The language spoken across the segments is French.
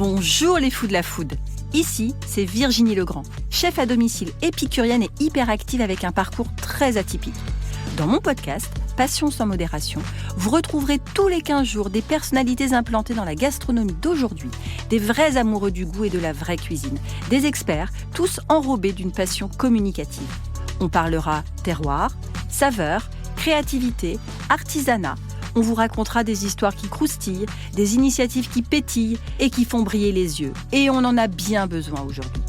Bonjour les fous de la food. Ici, c'est Virginie Legrand, chef à domicile épicurienne et hyperactive avec un parcours très atypique. Dans mon podcast, Passion sans modération, vous retrouverez tous les 15 jours des personnalités implantées dans la gastronomie d'aujourd'hui, des vrais amoureux du goût et de la vraie cuisine, des experts, tous enrobés d'une passion communicative. On parlera terroir, saveurs, créativité, artisanat. On vous racontera des histoires qui croustillent, des initiatives qui pétillent et qui font briller les yeux. Et on en a bien besoin aujourd'hui.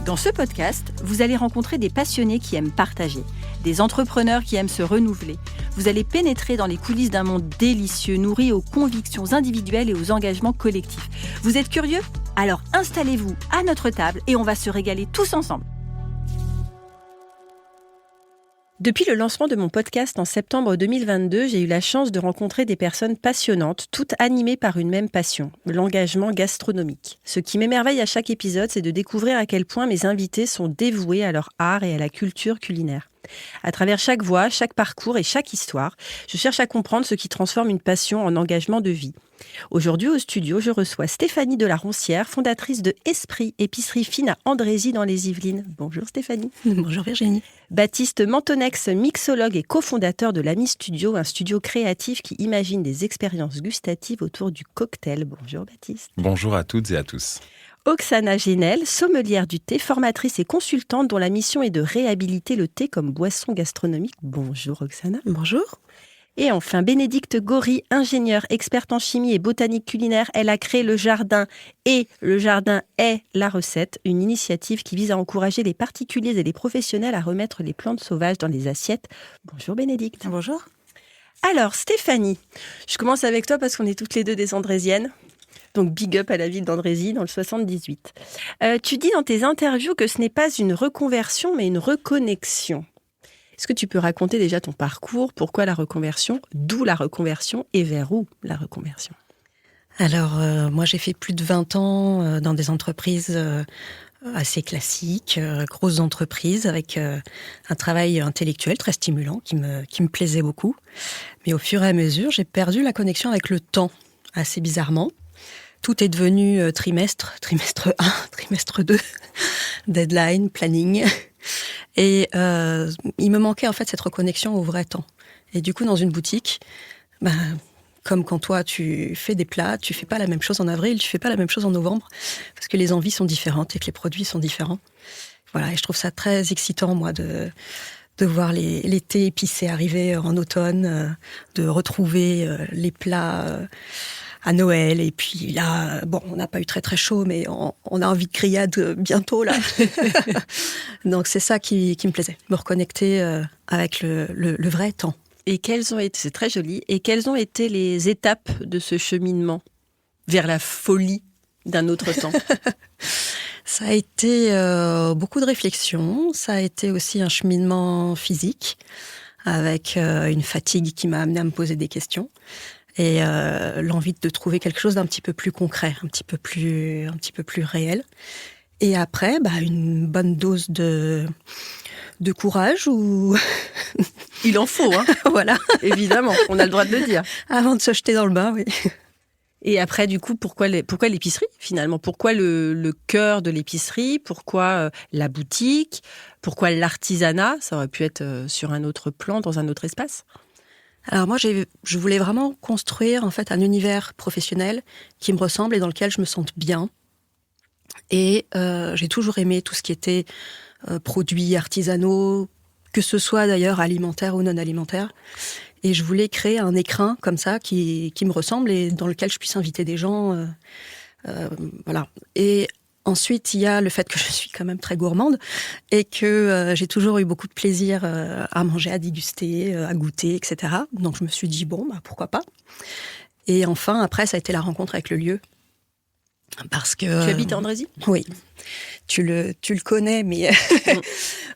Dans ce podcast, vous allez rencontrer des passionnés qui aiment partager, des entrepreneurs qui aiment se renouveler. Vous allez pénétrer dans les coulisses d'un monde délicieux, nourri aux convictions individuelles et aux engagements collectifs. Vous êtes curieux ? Alors installez-vous à notre table et on va se régaler tous ensemble. Depuis le lancement de mon podcast en septembre 2022, j'ai eu la chance de rencontrer des personnes passionnantes, toutes animées par une même passion, l'engagement gastronomique. Ce qui m'émerveille à chaque épisode, c'est de découvrir à quel point mes invités sont dévoués à leur art et à la culture culinaire. À travers chaque voix, chaque parcours et chaque histoire, je cherche à comprendre ce qui transforme une passion en engagement de vie. Aujourd'hui, au studio, je reçois Stéphanie de la Roncière, fondatrice de Esprit, épicerie fine à Andrézy dans les Yvelines. Bonjour Stéphanie. Bonjour Virginie. Baptiste Mantonex, mixologue et cofondateur de l'Ami Studio, un studio créatif qui imagine des expériences gustatives autour du cocktail. Bonjour Baptiste. Bonjour à toutes et à tous. Oksana Genel, sommelière du thé, formatrice et consultante dont la mission est de réhabiliter le thé comme boisson gastronomique. Bonjour Oksana. Bonjour. Et enfin, Bénédicte Gory, ingénieure, experte en chimie et botanique culinaire. Elle a créé le jardin et le jardin est la recette, une initiative qui vise à encourager les particuliers et les professionnels à remettre les plantes sauvages dans les assiettes. Bonjour Bénédicte. Bonjour. Alors Stéphanie, je commence avec toi parce qu'on est toutes les deux des Andréziennes. Donc big up à la ville d'Andrézy dans le 78. Tu dis dans tes interviews que ce n'est pas une reconversion mais une reconnexion. Est-ce que tu peux raconter déjà ton parcours, pourquoi la reconversion, d'où la reconversion et vers où la reconversion ? Alors, moi j'ai fait plus de 20 ans dans des entreprises assez classiques, grosses entreprises avec un travail intellectuel très stimulant qui me plaisait beaucoup. Mais au fur et à mesure, j'ai perdu la connexion avec le temps, assez bizarrement. Tout est devenu trimestre 1, trimestre 2, deadline, planning. Et il me manquait en fait cette reconnexion au vrai temps. Et du coup, dans une boutique, comme quand toi tu fais des plats, tu fais pas la même chose en avril, tu fais pas la même chose en novembre, parce que les envies sont différentes et que les produits sont différents. Voilà, et je trouve ça très excitant, moi, de voir les thés épicés arriver en automne, de retrouver les plats à Noël, et puis là, bon, on n'a pas eu très très chaud, mais on a envie de grillade bientôt, là. Donc c'est ça qui me plaisait, me reconnecter avec le vrai temps. Et quelles ont été, c'est très joli, et quelles ont été les étapes de ce cheminement vers la folie d'un autre temps ? Ça a été beaucoup de réflexion, ça a été aussi un cheminement physique, avec une fatigue qui m'a amené à me poser des questions. Et l'envie de trouver quelque chose d'un petit peu plus concret, un petit peu plus réel. Et après, une bonne dose de courage ou il en faut, hein. Voilà, évidemment, on a le droit de le dire. Avant de se jeter dans le bain, oui. Et après, du coup, pourquoi l'épicerie finalement ? Pourquoi le cœur de l'épicerie ? Pourquoi la boutique ? Pourquoi l'artisanat ? Ça aurait pu être sur un autre plan, dans un autre espace. Alors moi, je voulais vraiment construire en fait un univers professionnel qui me ressemble et dans lequel je me sente bien. Et j'ai toujours aimé tout ce qui était produits artisanaux, que ce soit d'ailleurs alimentaire ou non alimentaire. Et je voulais créer un écrin comme ça qui me ressemble et dans lequel je puisse inviter des gens. Voilà. Et ensuite, il y a le fait que je suis quand même très gourmande et que j'ai toujours eu beaucoup de plaisir à manger, à déguster, à goûter, etc. Donc je me suis dit, pourquoi pas ? Et enfin, après, ça a été la rencontre avec le lieu. Parce que, tu habites à Andrézy ? Oui. Tu le connais, mais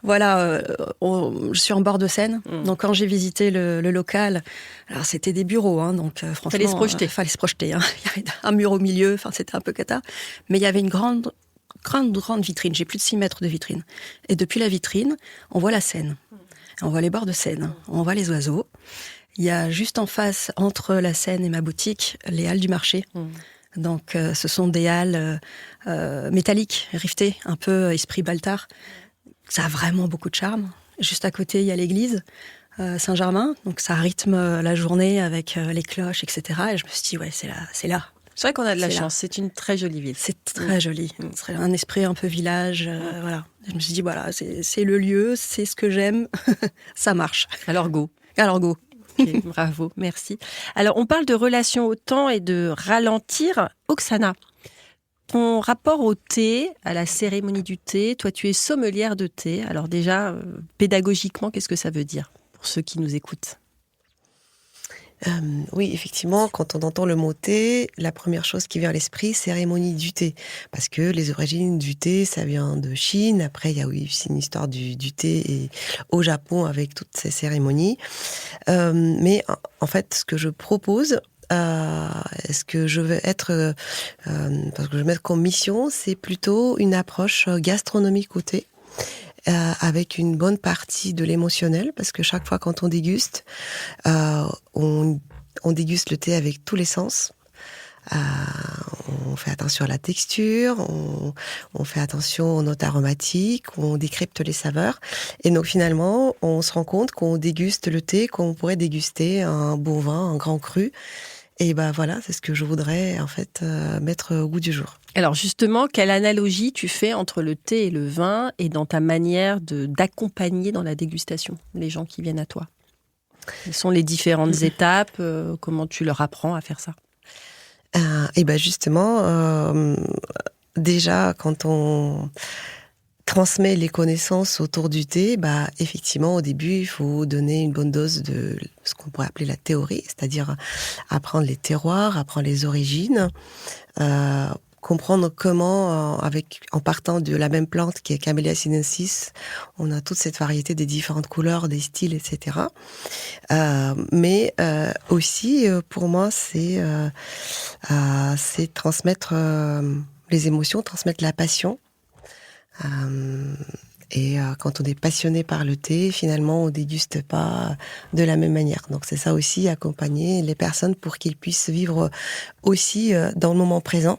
voilà, je suis en bord de Seine. Donc quand j'ai visité le local, alors c'était des bureaux, hein, donc franchement, fallait se projeter. Hein. Il y avait un mur au milieu, enfin c'était un peu cata, mais il y avait une grande vitrine. J'ai plus de 6 mètres de vitrine, et depuis la vitrine, on voit la Seine, on voit les bords de Seine, on voit les oiseaux. Il y a juste en face, entre la Seine et ma boutique, les halles du marché. Donc, ce sont des halles métalliques, rivetées, un peu esprit Baltard. Ça a vraiment beaucoup de charme. Juste à côté, il y a l'église Saint-Germain. Donc, ça rythme la journée avec les cloches, etc. Et je me suis dit, ouais, c'est là. C'est vrai qu'on a de la C'est là. chance. C'est une très jolie ville. C'est très joli. C'est un esprit un peu village. Voilà. Je me suis dit, voilà, c'est le lieu, c'est ce que j'aime. Ça marche. Alors go. Ok, bravo, merci. Alors, on parle de relation au temps et de ralentir. Oksana, ton rapport au thé, à la cérémonie du thé, toi, tu es sommelière de thé. Alors déjà, pédagogiquement, qu'est-ce que ça veut dire pour ceux qui nous écoutent ? Oui, effectivement, quand on entend le mot thé, la première chose qui vient à l'esprit, cérémonie du thé. Parce que les origines du thé, ça vient de Chine. Après, il y a aussi une histoire du thé et au Japon avec toutes ces cérémonies. Mais en fait, ce que je propose, ce que je veux être, parce que je veux mettre comme mission, c'est plutôt une approche gastronomique au thé. Avec une bonne partie de l'émotionnel, parce que chaque fois quand on déguste, on déguste le thé avec tous les sens. On fait attention à la texture, on fait attention aux notes aromatiques, on décrypte les saveurs. Et donc finalement, on se rend compte qu'on déguste le thé comme on pourrait déguster un bon vin, un grand cru. Et ben voilà, c'est ce que je voudrais en fait mettre au goût du jour. Alors justement, quelle analogie tu fais entre le thé et le vin et dans ta manière d'accompagner dans la dégustation les gens qui viennent à toi ? Quelles sont les différentes étapes ? Comment tu leur apprends à faire ça ? Et ben justement, déjà quand on transmet les connaissances autour du thé, bah effectivement au début il faut donner une bonne dose de ce qu'on pourrait appeler la théorie, c'est-à-dire apprendre les terroirs, apprendre les origines, comprendre comment, en partant de la même plante qui est Camellia sinensis, on a toute cette variété des différentes couleurs, des styles, etc. Mais aussi, pour moi, c'est transmettre les émotions, transmettre la passion. Et quand on est passionné par le thé, finalement, on déguste pas de la même manière. Donc c'est ça aussi, accompagner les personnes pour qu'ils puissent vivre aussi dans le moment présent,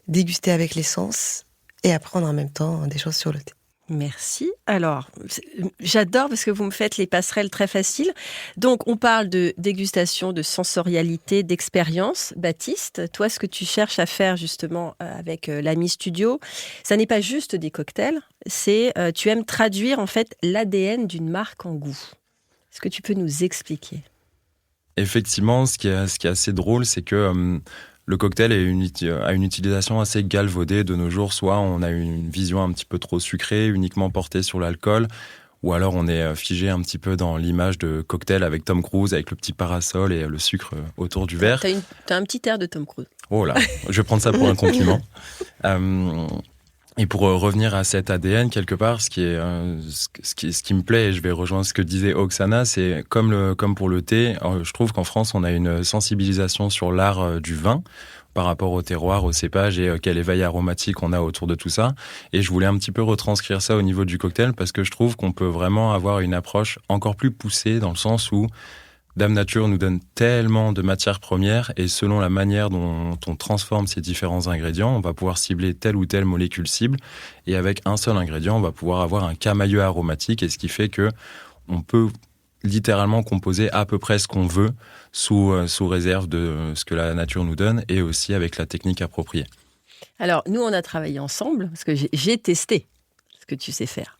déguster avec les sens et apprendre en même temps des choses sur le thé. Merci. Alors, j'adore parce que vous me faites les passerelles très faciles. Donc, on parle de dégustation, de sensorialité, d'expérience. Baptiste, toi, ce que tu cherches à faire justement avec l'Ami Studio, ça n'est pas juste des cocktails, c'est tu aimes traduire en fait l'ADN d'une marque en goût. Est-ce que tu peux nous expliquer ? Effectivement, ce qui est assez drôle, c'est que le cocktail a une utilisation assez galvaudée de nos jours. Soit on a une vision un petit peu trop sucrée, uniquement portée sur l'alcool, ou alors on est figé un petit peu dans l'image de cocktail avec Tom Cruise, avec le petit parasol et le sucre autour du verre. T'as un petit air de Tom Cruise. Oh là, je vais prendre ça pour un compliment. Et pour revenir à cet ADN, quelque part, ce qui me plaît, et je vais rejoindre ce que disait Oksana, c'est comme pour le thé, je trouve qu'en France, on a une sensibilisation sur l'art du vin par rapport au terroir, au cépage et quel éveil aromatique on a autour de tout ça. Et je voulais un petit peu retranscrire ça au niveau du cocktail parce que je trouve qu'on peut vraiment avoir une approche encore plus poussée dans le sens où Dame Nature nous donne tellement de matières premières et selon la manière dont on transforme ces différents ingrédients, on va pouvoir cibler telle ou telle molécule cible et avec un seul ingrédient, on va pouvoir avoir un camailleux aromatique et ce qui fait que on peut littéralement composer à peu près ce qu'on veut sous réserve de ce que la nature nous donne et aussi avec la technique appropriée. Alors, nous, on a travaillé ensemble parce que j'ai testé ce que tu sais faire.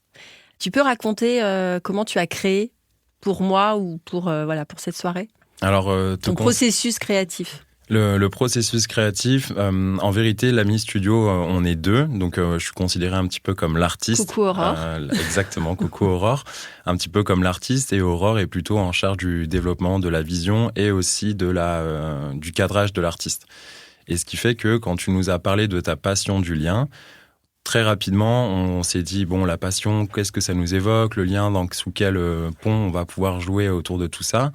Tu peux raconter comment tu as créé pour moi ou pour cette soirée ? Alors, ton processus créatif. Le processus créatif, en vérité, l'Ami Studio, on est deux, donc je suis considéré un petit peu comme l'artiste. Coucou Aurore. Exactement, coucou Aurore. Un petit peu comme l'artiste, et Aurore est plutôt en charge du développement de la vision et aussi du cadrage de l'artiste. Et ce qui fait que quand tu nous as parlé de ta passion du lien, très rapidement, on s'est dit, bon, la passion, qu'est-ce que ça nous évoque ? Le lien, sous quel pont on va pouvoir jouer autour de tout ça ?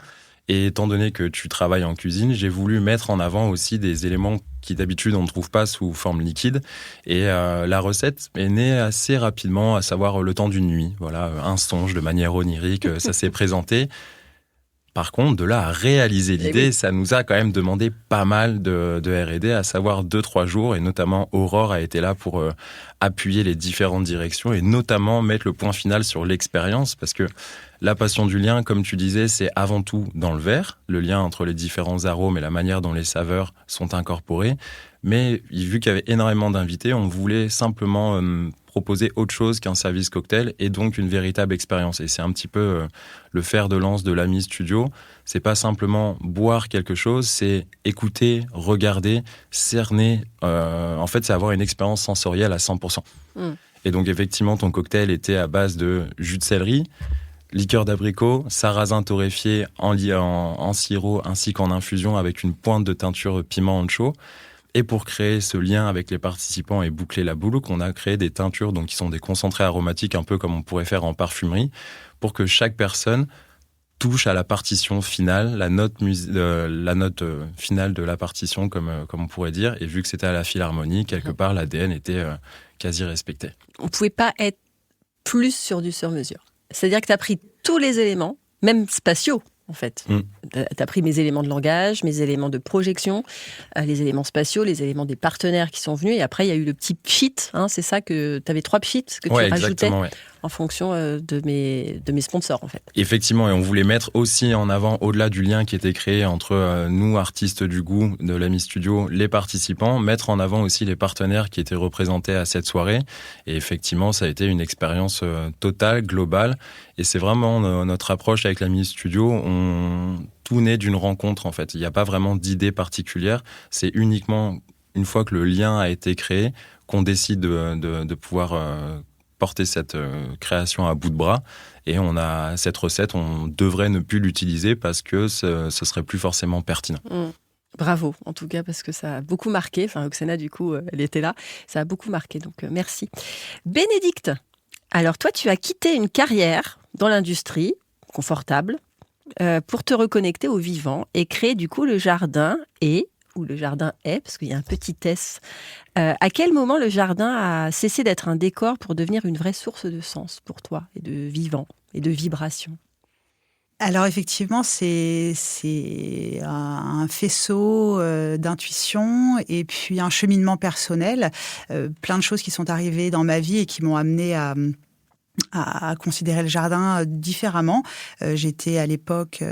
Et étant donné que tu travailles en cuisine, j'ai voulu mettre en avant aussi des éléments qui d'habitude on ne trouve pas sous forme liquide. Et la recette est née assez rapidement, à savoir le temps d'une nuit. Voilà, un songe de manière onirique, ça s'est présenté. Par contre, de là à réaliser l'idée, ça nous a quand même demandé pas mal de R&D, à savoir 2-3 jours, et notamment Aurore a été là pour appuyer les différentes directions et notamment mettre le point final sur l'expérience, parce que la passion du lien, comme tu disais, c'est avant tout dans le verre, le lien entre les différents arômes et la manière dont les saveurs sont incorporées. Mais vu qu'il y avait énormément d'invités, on voulait simplement proposer autre chose qu'un service cocktail et donc une véritable expérience. Et c'est un petit peu le fer de lance de l'Ami Studio. C'est pas simplement boire quelque chose, c'est écouter, regarder, cerner. En fait, c'est avoir une expérience sensorielle à 100%. Et donc, effectivement, ton cocktail était à base de jus de céleri, liqueur d'abricot, sarrasin torréfié en sirop ainsi qu'en infusion avec une pointe de teinture piment ancho. Et pour créer ce lien avec les participants et boucler la boucle, on a créé des teintures donc, qui sont des concentrés aromatiques, un peu comme on pourrait faire en parfumerie, pour que chaque personne touche à la partition finale, la note finale de la partition, comme on pourrait dire. Et vu que c'était à la Philharmonie, quelque part, l'ADN était quasi respecté. On ne pouvait pas être plus sur du sur-mesure. C'est-à-dire que tu as pris tous les éléments, même spatiaux, en fait. Tu as pris mes éléments de langage, mes éléments de projection, les éléments spatiaux, les éléments des partenaires qui sont venus. Et après, il y a eu le petit pchit. Hein, c'est ça que tu avais 3 pchits que tu rajoutais en fonction de mes sponsors, en fait. Effectivement, et on voulait mettre aussi en avant, au-delà du lien qui était créé entre nous, artistes du goût de l'Ami Studio, les participants, mettre en avant aussi les partenaires qui étaient représentés à cette soirée. Et effectivement, ça a été une expérience totale, globale. Et c'est vraiment notre approche avec l'Ami Studio. Tout naît d'une rencontre, en fait. Il n'y a pas vraiment d'idée particulière. C'est uniquement une fois que le lien a été créé qu'on décide de pouvoir porter cette création à bout de bras. Et on a cette recette, on devrait ne plus l'utiliser parce que ce serait plus forcément pertinent. Bravo, en tout cas, parce que ça a beaucoup marqué. Enfin, Oksana, du coup, elle était là. Ça a beaucoup marqué, donc merci. Bénédicte, alors toi, tu as quitté une carrière dans l'industrie, confortable, pour te reconnecter au vivant et créer du coup le jardin ou le jardin est, parce qu'il y a un petit S. À quel moment le jardin a cessé d'être un décor pour devenir une vraie source de sens pour toi, et de vivant, et de vibration ? Alors effectivement, c'est un faisceau d'intuition et puis un cheminement personnel. Plein de choses qui sont arrivées dans ma vie et qui m'ont amené à considérer le jardin différemment. J'étais à l'époque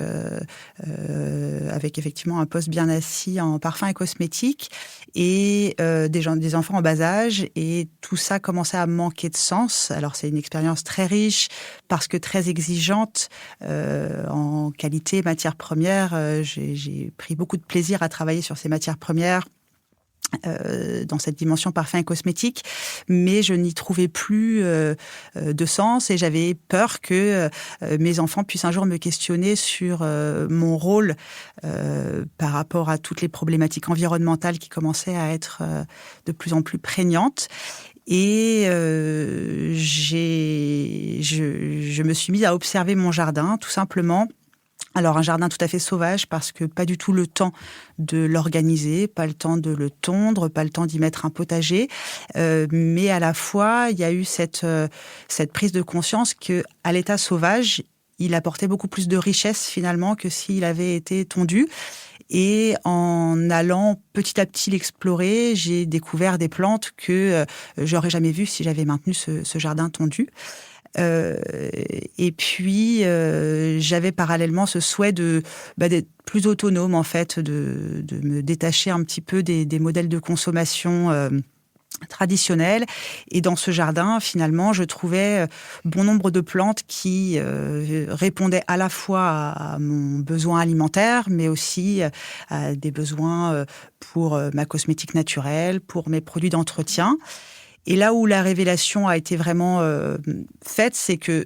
avec effectivement un poste bien assis en parfum et cosmétiques et des enfants en bas âge, et tout ça commençait à manquer de sens. Alors c'est une expérience très riche parce que très exigeante en qualité, matières premières. J'ai pris beaucoup de plaisir à travailler sur ces matières premières, dans cette dimension parfum et cosmétique, mais je n'y trouvais plus de sens et j'avais peur que mes enfants puissent un jour me questionner sur mon rôle par rapport à toutes les problématiques environnementales qui commençaient à être de plus en plus prégnantes. Et je me suis mise à observer mon jardin, tout simplement. Alors un jardin tout à fait sauvage parce que pas du tout le temps de l'organiser, pas le temps de le tondre, pas le temps d'y mettre un potager, mais à la fois il y a eu cette prise de conscience que à l'état sauvage il apportait beaucoup plus de richesse finalement que s'il avait été tondu. Et en allant petit à petit l'explorer, j'ai découvert des plantes que j'aurais jamais vues si j'avais maintenu ce jardin tondu. Et puis j'avais parallèlement ce souhait d'être plus autonome en fait, de me détacher un petit peu des modèles de consommation traditionnels. Et dans ce jardin, finalement, je trouvais bon nombre de plantes qui répondaient à la fois à mon besoin alimentaire, mais aussi à des besoins pour ma cosmétique naturelle, pour mes produits d'entretien. Et là où la révélation a été vraiment faite, c'est que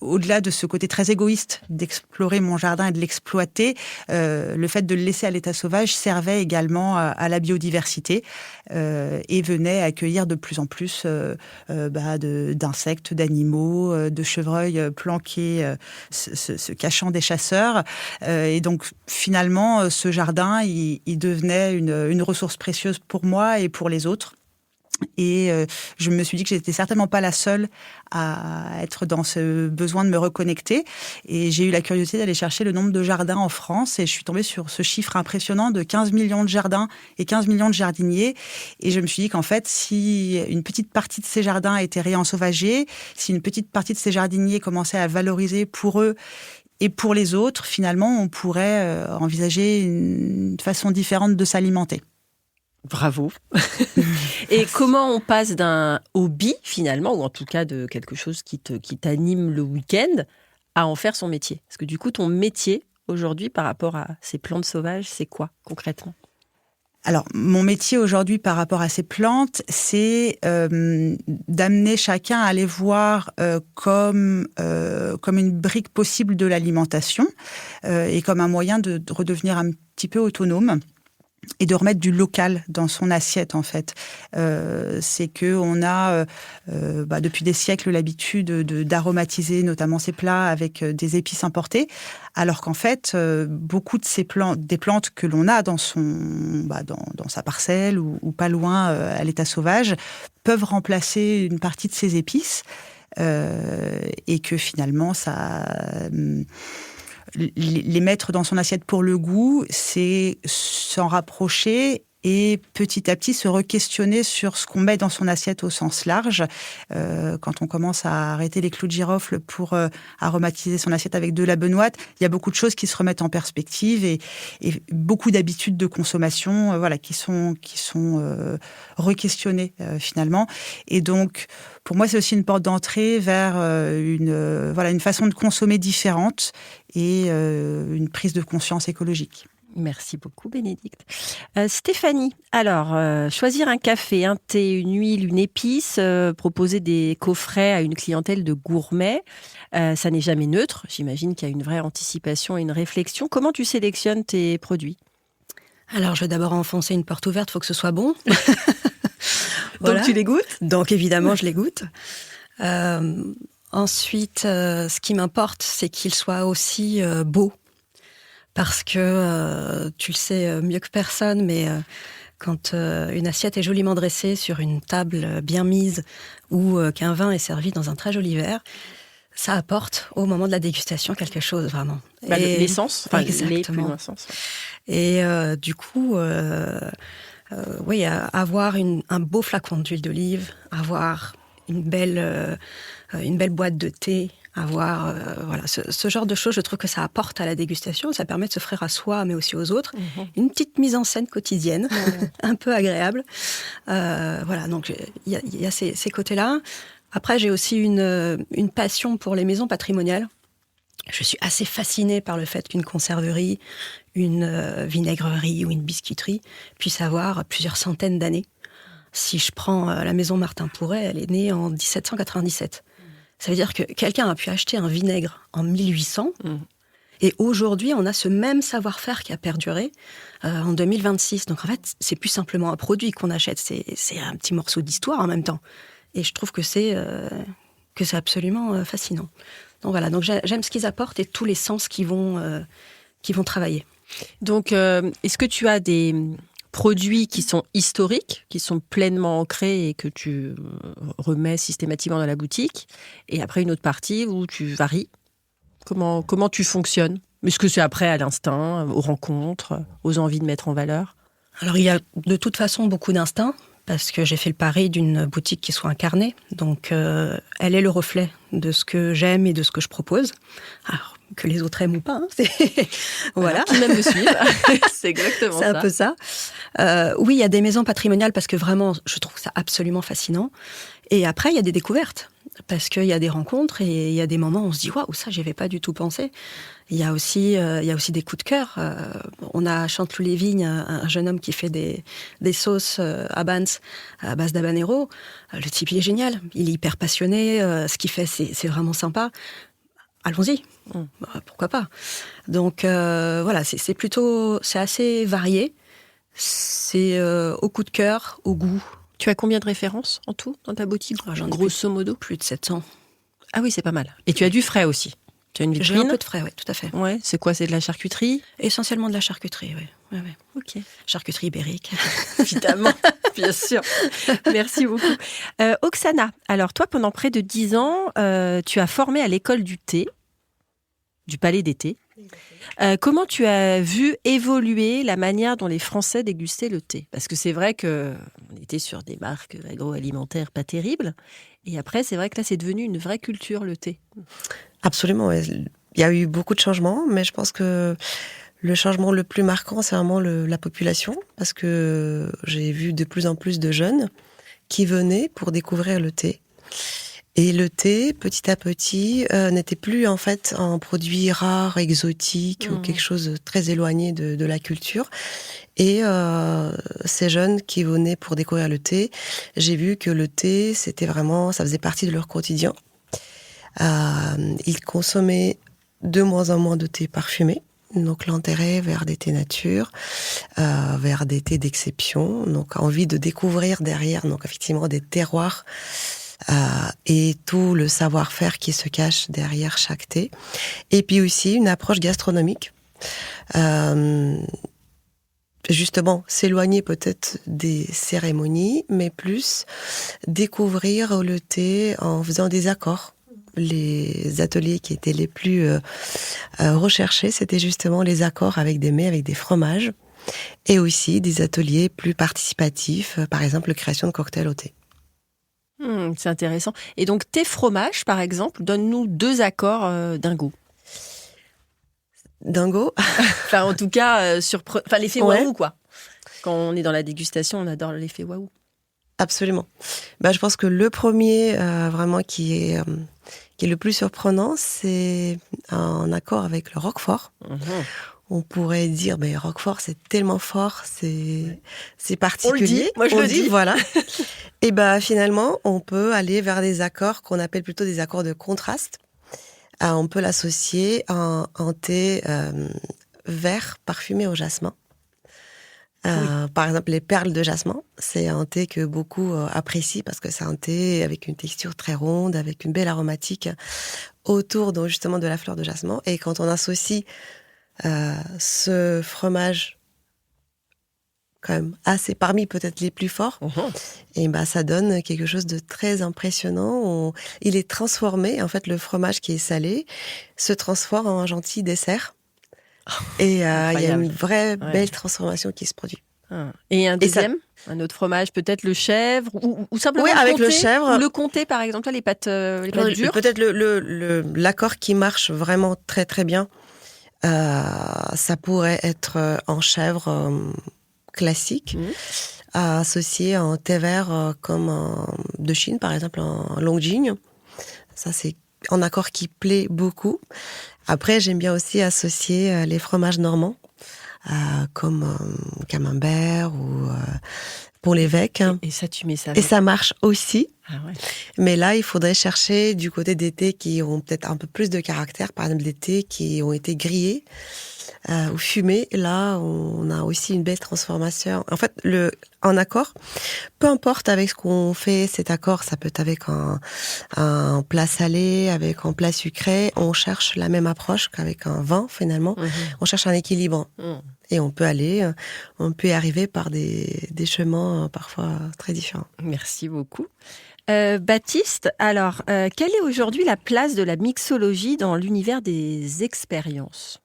au-delà de ce côté très égoïste d'explorer mon jardin et de l'exploiter, le fait de le laisser à l'état sauvage servait également à la biodiversité et venait accueillir de plus en plus d'insectes, d'animaux, de chevreuils planqués, se cachant des chasseurs. Et donc finalement, ce jardin, il devenait une ressource précieuse pour moi et pour les autres. Et je me suis dit que j'étais certainement pas la seule à être dans ce besoin de me reconnecter. Et j'ai eu la curiosité d'aller chercher le nombre de jardins en France. Et je suis tombée sur ce chiffre impressionnant de 15 millions de jardins et 15 millions de jardiniers. Et je me suis dit qu'en fait, si une petite partie de ces jardins était réensauvagée, si une petite partie de ces jardiniers commençait à valoriser pour eux et pour les autres, finalement, on pourrait envisager une façon différente de s'alimenter. Bravo. Et comment on passe d'un hobby, finalement, ou en tout cas de quelque chose qui t'anime le week-end, à en faire son métier? Parce que du coup, ton métier, aujourd'hui, par rapport à ces plantes sauvages, c'est quoi, concrètement? Alors, mon métier aujourd'hui par rapport à ces plantes, c'est d'amener chacun à les voir comme une brique possible de l'alimentation et comme un moyen de redevenir un petit peu autonome. Et de remettre du local dans son assiette, en fait. C'est qu'on a, depuis des siècles, l'habitude d'aromatiser notamment ces plats avec des épices importées, alors qu'en fait, beaucoup de des plantes que l'on a dans sa parcelle ou pas loin à l'état sauvage, peuvent remplacer une partie de ces épices et que finalement, les mettre dans son assiette pour le goût, c'est s'en rapprocher et petit à petit se re-questionner sur ce qu'on met dans son assiette au sens large. Quand on commence à arrêter les clous de girofle pour aromatiser son assiette avec de la benoîte, il y a beaucoup de choses qui se remettent en perspective et beaucoup d'habitudes de consommation qui sont re-questionnées finalement. Et donc, pour moi, c'est aussi une porte d'entrée vers une façon de consommer différente et une prise de conscience écologique. Merci beaucoup, Bénédicte. Stéphanie, alors, choisir un café, un thé, une huile, une épice, proposer des coffrets à une clientèle de gourmets, ça n'est jamais neutre. J'imagine qu'il y a une vraie anticipation et une réflexion. Comment tu sélectionnes tes produits? Alors, je vais d'abord enfoncer une porte ouverte, il faut que ce soit bon. Voilà. Donc, tu les goûtes? Donc, évidemment, je les goûte. Ensuite, ce qui m'importe, c'est qu'ils soient aussi beaux. Parce que, tu le sais mieux que personne, mais quand une assiette est joliment dressée sur une table bien mise ou qu'un vin est servi dans un très joli verre, ça apporte au moment de la dégustation quelque chose, vraiment. L'essence, exactement. L'essence. Et du coup, avoir un beau flacon d'huile d'olive, avoir une belle boîte de thé, avoir ce genre de choses, je trouve que ça apporte à la dégustation, ça permet de s'offrir à soi mais aussi aux autres une petite mise en scène quotidienne, un peu agréable. Donc il y a ces côtés-là. Après, j'ai aussi une passion pour les maisons patrimoniales. Je suis assez fascinée par le fait qu'une conserverie, une vinaigrerie ou une biscuiterie puisse avoir plusieurs centaines d'années. Si je prends la maison Martin Pourret, elle est née en 1797. Ça veut dire que quelqu'un a pu acheter un vinaigre en 1800 et aujourd'hui, on a ce même savoir-faire qui a perduré en 2026. Donc en fait, c'est plus simplement un produit qu'on achète, c'est un petit morceau d'histoire en même temps. Et je trouve que c'est absolument fascinant. Donc voilà, donc j'aime ce qu'ils apportent et tous les sens qui vont travailler. Donc, est-ce que tu as des produits qui sont historiques, qui sont pleinement ancrés et que tu remets systématiquement dans la boutique, et après une autre partie où tu varies? Comment tu fonctionnes? Est-ce que c'est après à l'instinct, aux rencontres, aux envies de mettre en valeur? Alors, il y a de toute façon beaucoup d'instinct, parce que j'ai fait le pari d'une boutique qui soit incarnée. Donc, elle est le reflet de ce que j'aime et de ce que je propose. Alors, que les autres aiment ou pas, voilà. Qui m'aiment me suivre. C'est exactement ça. C'est un peu ça. Oui, il y a des maisons patrimoniales parce que vraiment, je trouve ça absolument fascinant. Et après, il y a des découvertes. Parce qu'il y a des rencontres et il y a des moments où on se dit « Waouh, ça, j'y avais pas du tout pensé ». Il y a aussi des coups de cœur. On a à Chanteloup-les-Vignes un jeune homme qui fait des sauces à Bans à base d'habanero. Le type, il est génial. Il est hyper passionné. Ce qu'il fait, c'est vraiment sympa. Allons-y. Pourquoi pas? Donc, c'est assez varié. C'est au coup de cœur, au goût. Tu as combien de références en tout dans ta boutique? Grosso modo? Plus de 700. Ah oui, c'est pas mal. Et tu as du frais aussi? Tu as une vitrine? J'ai un peu de frais, oui, tout à fait. Ouais, c'est quoi? C'est de la charcuterie? Essentiellement de la charcuterie, oui. Ok. Charcuterie ibérique. Évidemment. Bien sûr. Merci beaucoup. Oksana, alors toi, pendant près de 10 ans, tu as formé à l'école du thé, du Palais des Thés. Comment tu as vu évoluer la manière dont les Français dégustaient le thé ? Parce que c'est vrai qu'on était sur des marques agroalimentaires pas terribles. Et après, c'est vrai que là, c'est devenu une vraie culture, le thé. Absolument. Ouais. Il y a eu beaucoup de changements, mais je pense que le changement le plus marquant, c'est vraiment la population, parce que j'ai vu de plus en plus de jeunes qui venaient pour découvrir le thé. Et le thé, petit à petit, n'était plus en fait un produit rare, exotique ou quelque chose de très éloigné de la culture. Et ces jeunes qui venaient pour découvrir le thé, j'ai vu que le thé, c'était vraiment, ça faisait partie de leur quotidien. Ils consommaient de moins en moins de thé parfumé. Donc l'intérêt vers des thés nature, vers des thés d'exception. Donc envie de découvrir derrière, donc effectivement des terroirs. Et tout le savoir-faire qui se cache derrière chaque thé. Et puis aussi une approche gastronomique. Justement, s'éloigner peut-être des cérémonies, mais plus découvrir le thé en faisant des accords. Les ateliers qui étaient les plus recherchés, c'était justement les accords avec des mets, avec des fromages. Et aussi des ateliers plus participatifs, par exemple la création de cocktails au thé. C'est intéressant. Et donc, tes fromages, par exemple, donne-nous 2 accords dingo. Dingo. Enfin, en tout cas, l'effet waouh, quoi. Quand on est dans la dégustation, on adore l'effet waouh. Absolument. Je pense que le premier, vraiment, qui est le plus surprenant, c'est un accord avec le Roquefort. On pourrait dire, Roquefort, c'est tellement fort, c'est particulier. Moi, je le dis. Voilà. Et finalement, on peut aller vers des accords qu'on appelle plutôt des accords de contraste. On peut l'associer à un thé vert parfumé au jasmin. Par exemple, les perles de jasmin, c'est un thé que beaucoup apprécient parce que c'est un thé avec une texture très ronde, avec une belle aromatique autour donc, justement de la fleur de jasmin. Et quand on associe ce fromage quand même assez parmi peut-être les plus forts, et ça donne quelque chose de très impressionnant. Il est transformé, en fait, le fromage qui est salé se transforme en un gentil dessert. Et il y a une vraie belle transformation qui se produit. Et un deuxième, un autre fromage, peut-être le chèvre, ou simplement le avec comté, le chèvre. Ou le comté, par exemple, les pâtes dures. Peut-être l'accord qui marche vraiment très très bien, ça pourrait être en chèvre classique, associé à un thé vert comme de Chine, par exemple en Longjing. Ça, c'est un accord qui plaît beaucoup. Après, j'aime bien aussi associer les fromages normands, comme camembert ou pour l'évêque. Et ça, tu mets ça. Et ça marche aussi. Ah ouais. Mais là, il faudrait chercher du côté des thés qui ont peut-être un peu plus de caractère. Par exemple, des thés qui ont été grillés ou fumés. Là, on a aussi une belle transformation. En fait, en accord, peu importe avec ce qu'on fait cet accord, ça peut être avec un plat salé, avec un plat sucré. On cherche la même approche qu'avec un vin, finalement. On cherche un équilibre. Et on peut y arriver par des chemins parfois très différents. Merci beaucoup. Baptiste, alors, quelle est aujourd'hui la place de la mixologie dans l'univers des expériences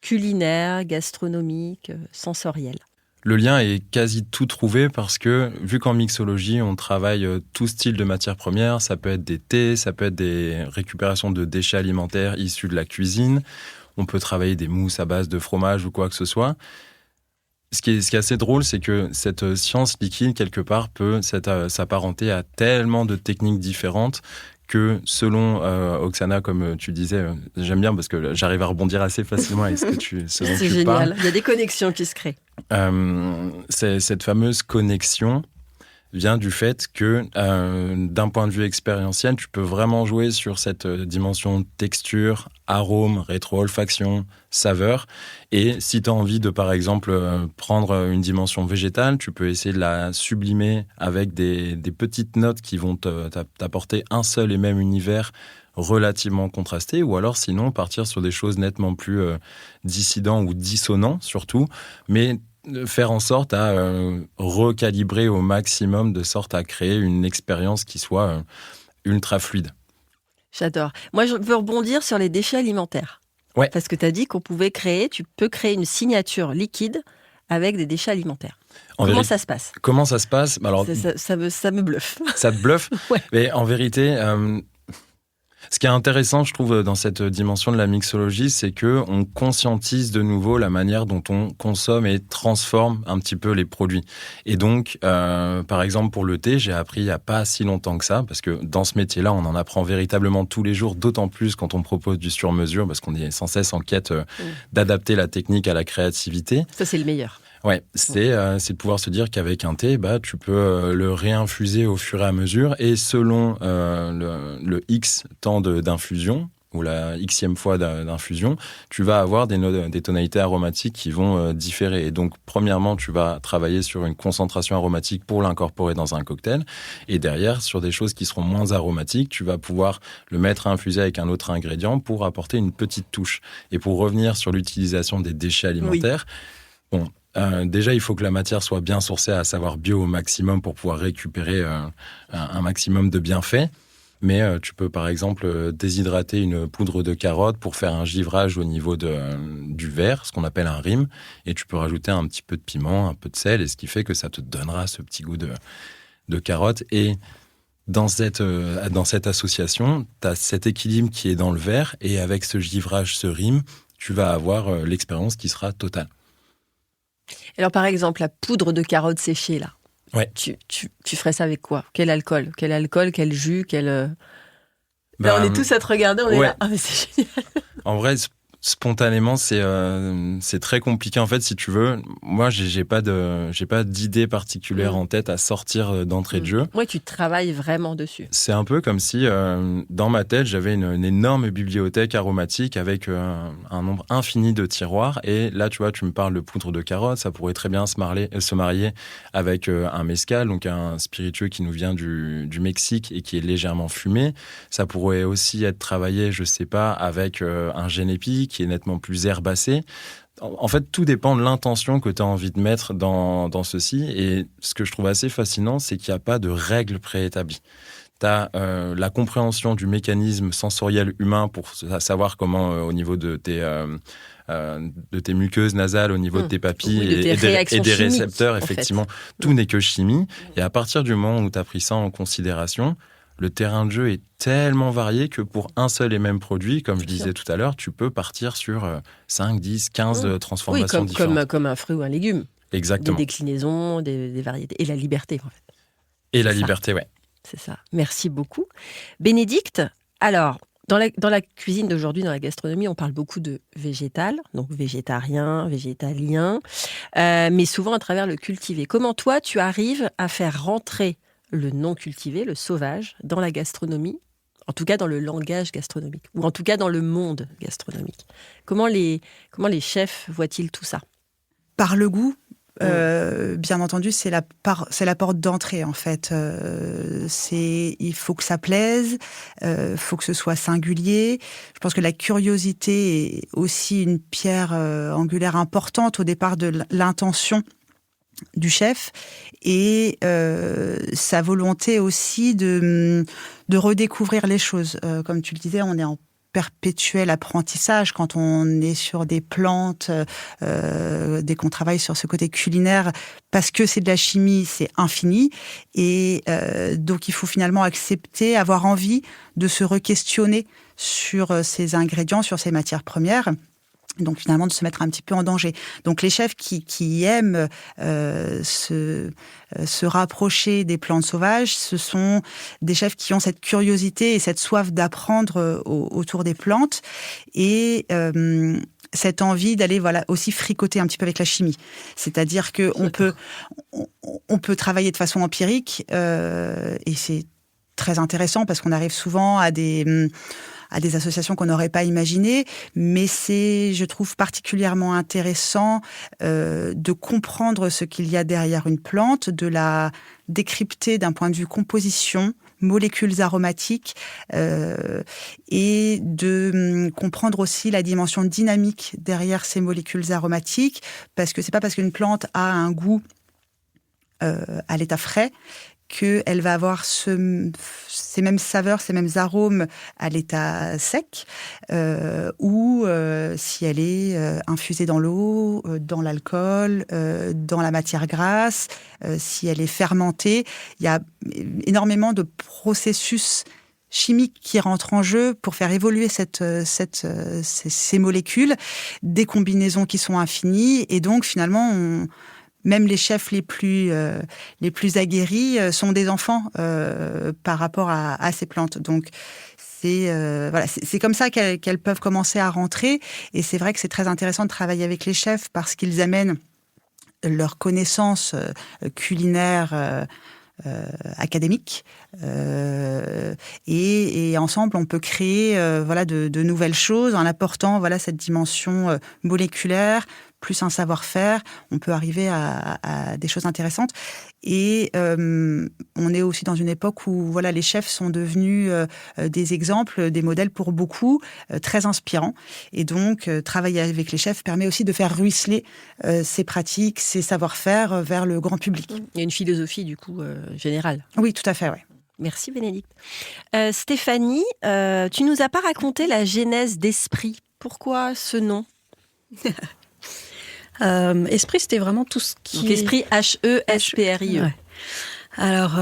culinaires, gastronomiques, sensorielles ? Le lien est quasi tout trouvé parce que, vu qu'en mixologie, on travaille tout style de matières premières, ça peut être des thés, ça peut être des récupérations de déchets alimentaires issus de la cuisine, on peut travailler des mousses à base de fromage ou quoi que ce soit. Ce qui est assez drôle, c'est que cette science liquide, quelque part, peut s'apparenter à tellement de techniques différentes que selon Oksana, comme tu disais, j'aime bien parce que j'arrive à rebondir assez facilement avec ce dont tu parles. C'est génial, il y a des connexions qui se créent. Cette fameuse connexion vient du fait que, d'un point de vue expérientiel, tu peux vraiment jouer sur cette dimension texture, arôme, rétro-olfaction, saveur. Et si tu as envie de, par exemple, prendre une dimension végétale, tu peux essayer de la sublimer avec des petites notes qui vont t'apporter un seul et même univers relativement contrasté, ou alors sinon partir sur des choses nettement plus dissidents ou dissonants surtout, mais faire en sorte à recalibrer au maximum de sorte à créer une expérience qui soit ultra fluide. J'adore. Moi, je veux rebondir sur les déchets alimentaires. Ouais. Parce que tu as dit qu'on pouvait tu peux créer une signature liquide avec des déchets alimentaires. Comment ça se passe ? Comment ça se passe ? Alors, ça me bluffe. Ça te bluffe ? Ouais. Mais en vérité, ce qui est intéressant, je trouve, dans cette dimension de la mixologie, c'est qu'on conscientise de nouveau la manière dont on consomme et transforme un petit peu les produits. Et donc, par exemple, pour le thé, j'ai appris il n'y a pas si longtemps que ça, parce que dans ce métier-là, on en apprend véritablement tous les jours, d'autant plus quand on propose du sur-mesure, parce qu'on est sans cesse en quête d'adapter la technique à la créativité. Ça, c'est le meilleur. Ouais, c'est de pouvoir se dire qu'avec un thé, tu peux le réinfuser au fur et à mesure et selon le X temps d'infusion ou la Xème fois d'infusion, tu vas avoir des tonalités aromatiques qui vont différer. Et donc, premièrement, tu vas travailler sur une concentration aromatique pour l'incorporer dans un cocktail. Et derrière, sur des choses qui seront moins aromatiques, tu vas pouvoir le mettre à infuser avec un autre ingrédient pour apporter une petite touche. Et pour revenir sur l'utilisation des déchets alimentaires, déjà, il faut que la matière soit bien sourcée, à savoir bio au maximum pour pouvoir récupérer un maximum de bienfaits. Mais tu peux, par exemple, déshydrater une poudre de carotte pour faire un givrage au niveau du verre, ce qu'on appelle un rim. Et tu peux rajouter un petit peu de piment, un peu de sel, et ce qui fait que ça te donnera ce petit goût de carotte. Et dans cette association, tu as cet équilibre qui est dans le verre. Et avec ce givrage, ce rim, tu vas avoir l'expérience qui sera totale. Alors, par exemple, la poudre de carotte séchée, là. Ouais. Tu ferais ça avec quoi ? Quel alcool, quel jus, Là, on est tous à te regarder, on est là. Ah, mais c'est génial. En vrai, spontanément, c'est très compliqué. En fait, si tu veux, moi, j'ai pas d'idée particulière en tête à sortir d'entrée de jeu. Ouais, tu travailles vraiment dessus. C'est un peu comme si, dans ma tête, j'avais une énorme bibliothèque aromatique avec un nombre infini de tiroirs. Et là, tu vois, tu me parles de poudre de carotte. Ça pourrait très bien se marier avec un mezcal, donc un spiritueux qui nous vient du Mexique et qui est légèrement fumé. Ça pourrait aussi être travaillé, je sais pas, avec un génépi qui est nettement plus herbacé. En fait, tout dépend de l'intention que tu as envie de mettre dans ceci. Et ce que je trouve assez fascinant, c'est qu'il n'y a pas de règles préétablies. Tu as la compréhension du mécanisme sensoriel humain pour savoir comment, au niveau de tes muqueuses nasales, au niveau de tes papilles et des récepteurs, effectivement, tout n'est que chimie. Et à partir du moment où tu as pris ça en considération, le terrain de jeu est tellement varié que pour un seul et même produit, comme je disais tout à l'heure, tu peux partir sur 5, 10, 15 transformations différentes. Comme un fruit ou un légume. Exactement. Des déclinaisons, des variétés. Et la liberté, en fait. Et la liberté, ouais. C'est ça. Merci beaucoup. Bénédicte, alors, dans la cuisine d'aujourd'hui, dans la gastronomie, on parle beaucoup de végétal, donc végétarien, végétalien, mais souvent à travers le cultivé. Comment toi, tu arrives à faire rentrer le non cultivé, le sauvage, dans la gastronomie, en tout cas dans le langage gastronomique, ou en tout cas dans le monde gastronomique. Comment les chefs voient-ils tout ça ? Par le goût. Bien entendu, c'est la porte d'entrée en fait. Il faut que ça plaise, faut que ce soit singulier. Je pense que la curiosité est aussi une pierre angulaire importante au départ de l'intention du chef et sa volonté aussi de redécouvrir les choses. Comme tu le disais, on est en perpétuel apprentissage quand on est sur des plantes, dès qu'on travaille sur ce côté culinaire, parce que c'est de la chimie, c'est infini. Et donc, il faut finalement accepter, avoir envie de se re-questionner sur ces ingrédients, sur ces matières premières. Donc finalement de se mettre un petit peu en danger. Donc les chefs qui aiment se rapprocher des plantes sauvages, ce sont des chefs qui ont cette curiosité et cette soif d'apprendre autour des plantes et cette envie d'aller aussi fricoter un petit peu avec la chimie. C'est-à-dire que on peut travailler de façon empirique et c'est très intéressant parce qu'on arrive souvent à des associations qu'on n'aurait pas imaginées, mais c'est, je trouve, particulièrement intéressant de comprendre ce qu'il y a derrière une plante, de la décrypter d'un point de vue composition, molécules aromatiques et de comprendre aussi la dimension dynamique derrière ces molécules aromatiques, parce que c'est pas parce qu'une plante a un goût à l'état frais qu'elle va avoir ces mêmes saveurs, ces mêmes arômes à l'état sec, ou si elle est infusée dans l'eau, dans l'alcool, dans la matière grasse, si elle est fermentée. Il y a énormément de processus chimiques qui rentrent en jeu pour faire évoluer ces molécules, des combinaisons qui sont infinies, et donc finalement même les chefs les plus aguerris sont des enfants par rapport à ces plantes. Donc c'est comme ça qu'elles peuvent commencer à rentrer. Et c'est vrai que c'est très intéressant de travailler avec les chefs parce qu'ils amènent leurs connaissances culinaires académiques, et ensemble on peut créer de nouvelles choses en apportant cette dimension moléculaire plus un savoir-faire. On peut arriver à des choses intéressantes. Et on est aussi dans une époque où les chefs sont devenus des exemples, des modèles pour beaucoup, très inspirants. Et donc, travailler avec les chefs permet aussi de faire ruisseler ces pratiques, ces savoir-faire vers le grand public. Il y a une philosophie, du coup, générale. Oui, tout à fait, oui. Merci Bénédicte. Stéphanie, tu nous as pas raconté la genèse d'Esprit. Pourquoi ce nom ? Esprit, c'était vraiment tout ce qui... Donc, Esprit, H-E-S-P-R-I-E. Ouais. Alors,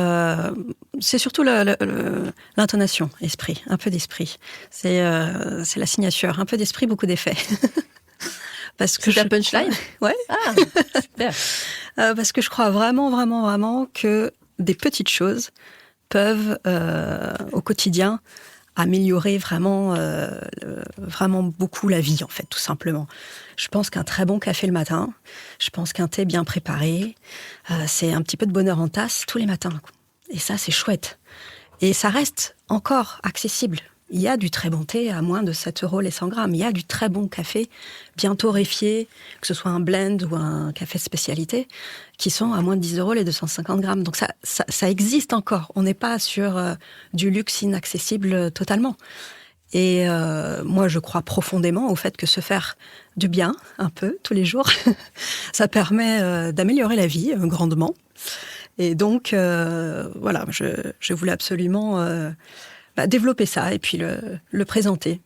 c'est surtout l'intonation, esprit, un peu d'esprit. C'est la signature, un peu d'esprit, beaucoup d'effet. Parce que c'est ta punchline ? Ouais. Ah, super. Parce que je crois vraiment, vraiment, vraiment que des petites choses peuvent, au quotidien, améliorer vraiment beaucoup la vie, en fait, tout simplement. Je pense qu'un très bon café le matin, je pense qu'un thé bien préparé, c'est un petit peu de bonheur en tasse tous les matins. Et ça, c'est chouette. Et ça reste encore accessible. Il y a du très bon thé à moins de 7 € les 100 grammes. Il y a du très bon café, bien torréfié, que ce soit un blend ou un café de spécialité, qui sont à moins de 10 € les 250 grammes. Donc ça existe encore. On n'est pas sur du luxe inaccessible totalement. Et moi, je crois profondément au fait que se faire du bien, un peu, tous les jours, ça permet d'améliorer la vie grandement. Et donc, je voulais absolument développer ça et puis le présenter.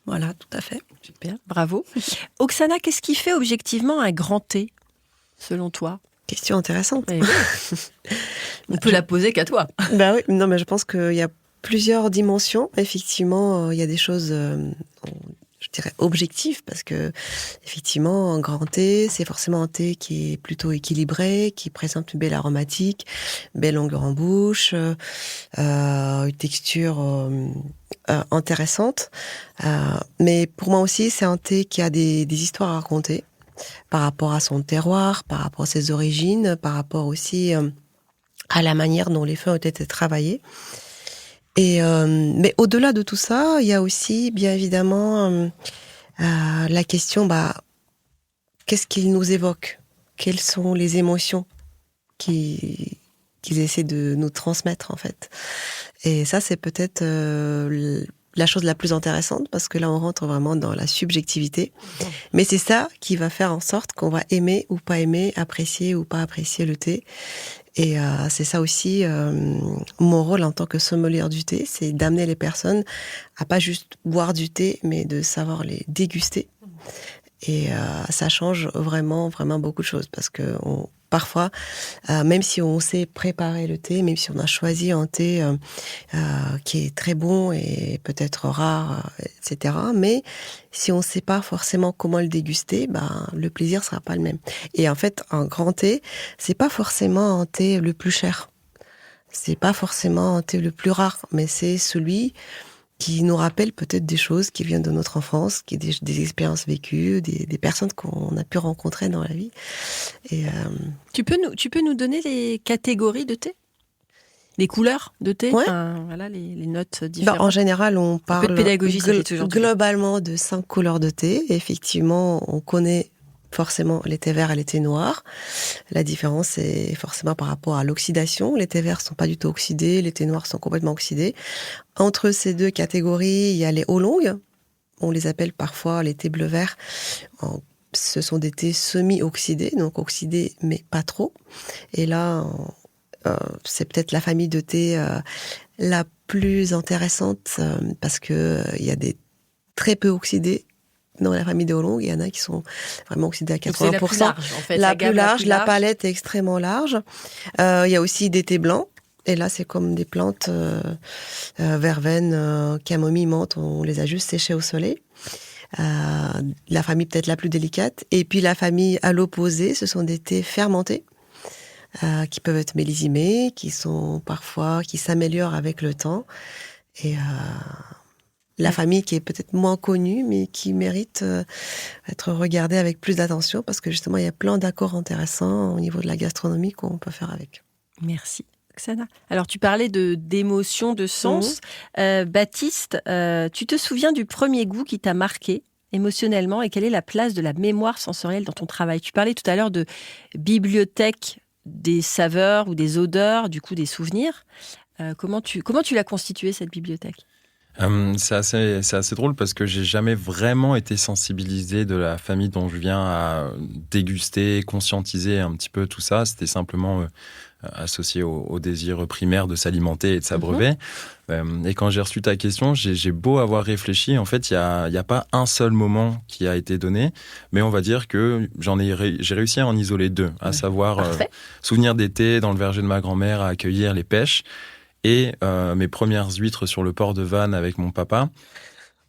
Voilà, tout à fait. Super, bravo. Oksana, qu'est-ce qui fait objectivement un grand thé, selon toi ? Question intéressante. Oui. On peut la poser qu'à toi. Bah oui, non, mais je pense qu'il y a plusieurs dimensions. Effectivement, il y a des choses, je dirais, objectives, parce que, effectivement, un grand thé, c'est forcément un thé qui est plutôt équilibré, qui présente une belle aromatique, belle longueur en bouche, une texture intéressante. Mais pour moi aussi, c'est un thé qui a des histoires à raconter par rapport à son terroir, par rapport à ses origines, par rapport aussi à la manière dont les feuilles ont été travaillées. Mais au-delà de tout ça, il y a aussi, bien évidemment, la question, qu'est-ce qu'il nous évoque ? Quelles sont les émotions qu'ils essaient de nous transmettre, en fait ? Et ça, c'est peut-être la chose la plus intéressante, parce que là, on rentre vraiment dans la subjectivité. Mais c'est ça qui va faire en sorte qu'on va aimer ou pas aimer, apprécier ou pas apprécier le thé. Et c'est ça aussi mon rôle en tant que sommelier du thé, c'est d'amener les personnes à pas juste boire du thé, mais de savoir les déguster. Et ça change vraiment, vraiment beaucoup de choses, parce que parfois, même si on sait préparer le thé, même si on a choisi un thé qui est très bon et peut-être rare, etc., mais si on ne sait pas forcément comment le déguster, le plaisir sera pas le même. Et en fait, un grand thé, c'est pas forcément un thé le plus cher, c'est pas forcément un thé le plus rare, mais c'est celui qui nous rappelle peut-être des choses qui viennent de notre enfance, qui des expériences vécues, des personnes qu'on a pu rencontrer dans la vie. Et tu peux nous donner les catégories de thé ? Les couleurs de thé ? Ouais. Les notes différentes. En général, on parle de pédagogie, ça fait toujours globalement de 5 couleurs de thé. Effectivement, on connaît forcément les thés verts et les thés noirs. La différence, c'est forcément par rapport à l'oxydation. Les thés verts sont pas du tout oxydés, les thés noirs sont complètement oxydés. Entre ces deux catégories, il y a les oolongs. On les appelle parfois les thés bleu-vert. Ce sont des thés semi-oxydés, donc oxydés mais pas trop. Et là, c'est peut-être la famille de thé la plus intéressante parce que il y a des très peu oxydés dans la famille des oolongs. Il y en a qui sont vraiment oxydés à 80%. C'est la plus large, en fait. La plus large, la palette est extrêmement large. Il y a aussi des thés blancs. Et là, c'est comme des plantes verveine, camomille, menthe. On les a juste séchées au soleil. La famille peut-être la plus délicate. Et puis la famille à l'opposé, ce sont des thés fermentés qui peuvent être millésimés, qui s'améliorent avec le temps. Et la famille qui est peut-être moins connue, mais qui mérite d'être regardée avec plus d'attention parce que justement, il y a plein d'accords intéressants au niveau de la gastronomie qu'on peut faire avec. Merci. Oksana. Alors, tu parlais d'émotion, de sens. Baptiste, tu te souviens du premier goût qui t'a marqué émotionnellement et quelle est la place de la mémoire sensorielle dans ton travail? Tu parlais tout à l'heure de bibliothèque des saveurs ou des odeurs, du coup des souvenirs. Comment tu l'as constituée, cette bibliothèque? C'est assez drôle parce que j'ai jamais vraiment été sensibilisé de la famille dont je viens à déguster, conscientiser un petit peu tout ça. C'était simplement associé au désir primaire de s'alimenter et de s'abreuver. Et quand j'ai reçu ta question, j'ai beau avoir réfléchi, en fait, il y a pas un seul moment qui a été donné, mais on va dire que j'ai réussi à en isoler deux, à savoir souvenir d'été dans le verger de ma grand-mère à accueillir les pêches et mes premières huîtres sur le port de Vannes avec mon papa.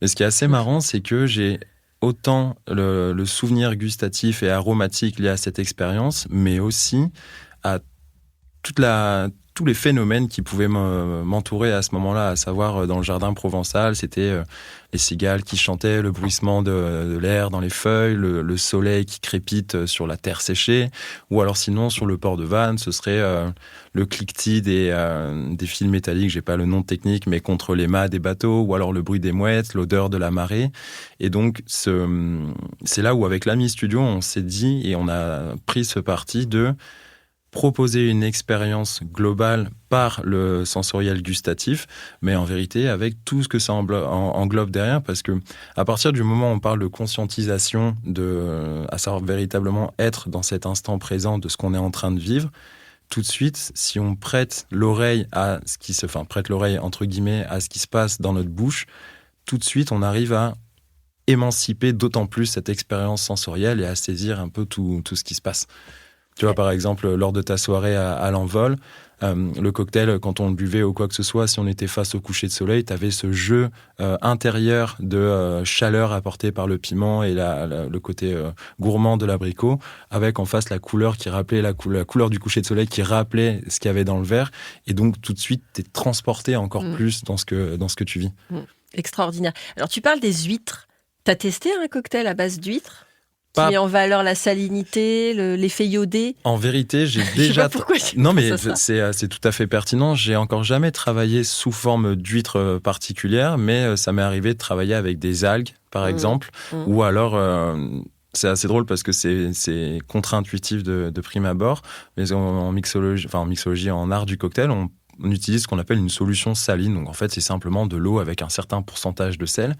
Mais ce qui est assez marrant, c'est que j'ai autant le souvenir gustatif et aromatique lié à cette expérience, mais aussi à tous les phénomènes qui pouvaient m'entourer à ce moment-là, à savoir dans le jardin provençal, c'était les cigales qui chantaient, le bruissement de l'air dans les feuilles, le soleil qui crépite sur la terre séchée, ou alors sinon sur le port de Vannes, ce serait le cliquetis des fils métalliques, j'ai pas le nom technique, mais contre les mâts des bateaux, ou alors le bruit des mouettes, l'odeur de la marée. Et donc c'est là où avec l'Ami Studio, on s'est dit et on a pris ce parti de proposer une expérience globale par le sensoriel gustatif, mais en vérité avec tout ce que ça englobe derrière, parce que à partir du moment où on parle de conscientisation, à savoir véritablement être dans cet instant présent de ce qu'on est en train de vivre, tout de suite, si on prête l'oreille prête l'oreille entre guillemets à ce qui se passe dans notre bouche, tout de suite on arrive à émanciper d'autant plus cette expérience sensorielle et à saisir un peu tout ce qui se passe. Tu vois, par exemple, lors de ta soirée à l'envol, le cocktail, quand on le buvait ou quoi que ce soit, si on était face au coucher de soleil, tu avais ce jeu intérieur de chaleur apportée par le piment et le côté gourmand de l'abricot, avec en face la couleur qui rappelait la couleur du coucher de soleil, qui rappelait ce qu'il y avait dans le verre. Et donc, tout de suite, tu es transporté encore plus dans ce que tu vis. Extraordinaire. Alors, tu parles des huîtres. Tu as testé un cocktail à base d'huîtres qui met en valeur la salinité, l'effet iodé? En vérité, j'ai déjà... Non, mais c'est tout à fait pertinent. J'ai encore jamais travaillé sous forme d'huître particulière, mais ça m'est arrivé de travailler avec des algues, par exemple, ou alors... c'est assez drôle parce que c'est contre-intuitif de prime abord, mais en mixologie, en art du cocktail, on utilise ce qu'on appelle une solution saline. Donc en fait, c'est simplement de l'eau avec un certain pourcentage de sel.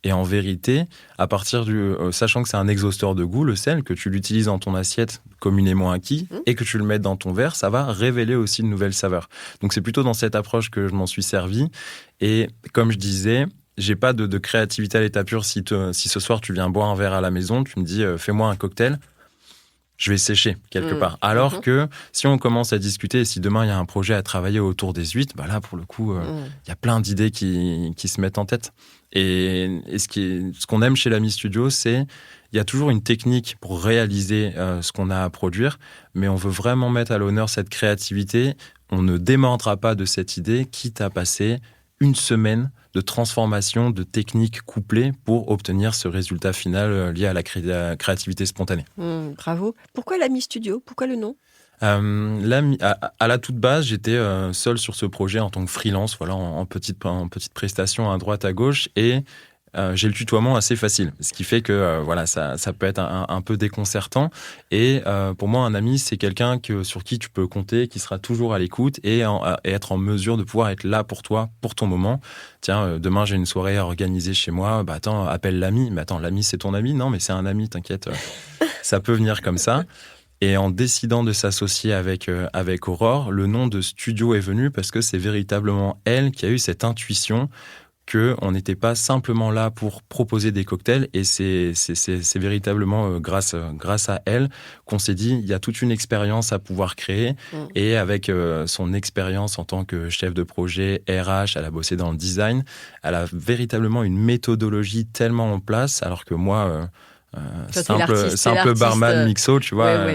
Et en vérité, à partir sachant que c'est un exhausteur de goût, le sel, que tu l'utilises dans ton assiette communément acquis et que tu le mets dans ton verre, ça va révéler aussi de nouvelles saveurs. Donc c'est plutôt dans cette approche que je m'en suis servi. Et comme je disais, j'ai pas de créativité à l'état pur. Si ce soir tu viens boire un verre à la maison, tu me dis fais-moi un cocktail, je vais sécher quelque part. Alors que si on commence à discuter, et si demain il y a un projet à travailler autour des huîtres, bah là pour le coup, il y a plein d'idées qui se mettent en tête. Et ce qu'on aime chez l'Ami Studio, c'est il y a toujours une technique pour réaliser ce qu'on a à produire, mais on veut vraiment mettre à l'honneur cette créativité. On ne démordra pas de cette idée, quitte à passer une semaine de transformation, de techniques couplées pour obtenir ce résultat final lié à la créativité spontanée. Bravo. Pourquoi l'Ami Studio? Pourquoi le nom? À la toute base, j'étais seul sur ce projet en tant que freelance, voilà, en petite prestation à droite à gauche, et j'ai le tutoiement assez facile, ce qui fait que ça peut être un peu déconcertant. Et pour moi, un ami, c'est quelqu'un sur qui tu peux compter, qui sera toujours à l'écoute et être en mesure de pouvoir être là pour toi, pour ton moment. Tiens, demain j'ai une soirée à organiser chez moi. Bah attends, appelle l'ami. Mais attends, l'ami c'est ton ami? Non, mais c'est un ami, t'inquiète. Ça peut venir comme ça. Et en décidant de s'associer avec Aurore, le nom de studio est venu parce que c'est véritablement elle qui a eu cette intuition qu'on n'était pas simplement là pour proposer des cocktails. Et c'est véritablement grâce à elle qu'on s'est dit, il y a toute une expérience à pouvoir créer. Et avec son expérience en tant que chef de projet RH, elle a bossé dans le design. Elle a véritablement une méthodologie tellement en place, alors que moi... simple barman mixo, tu vois,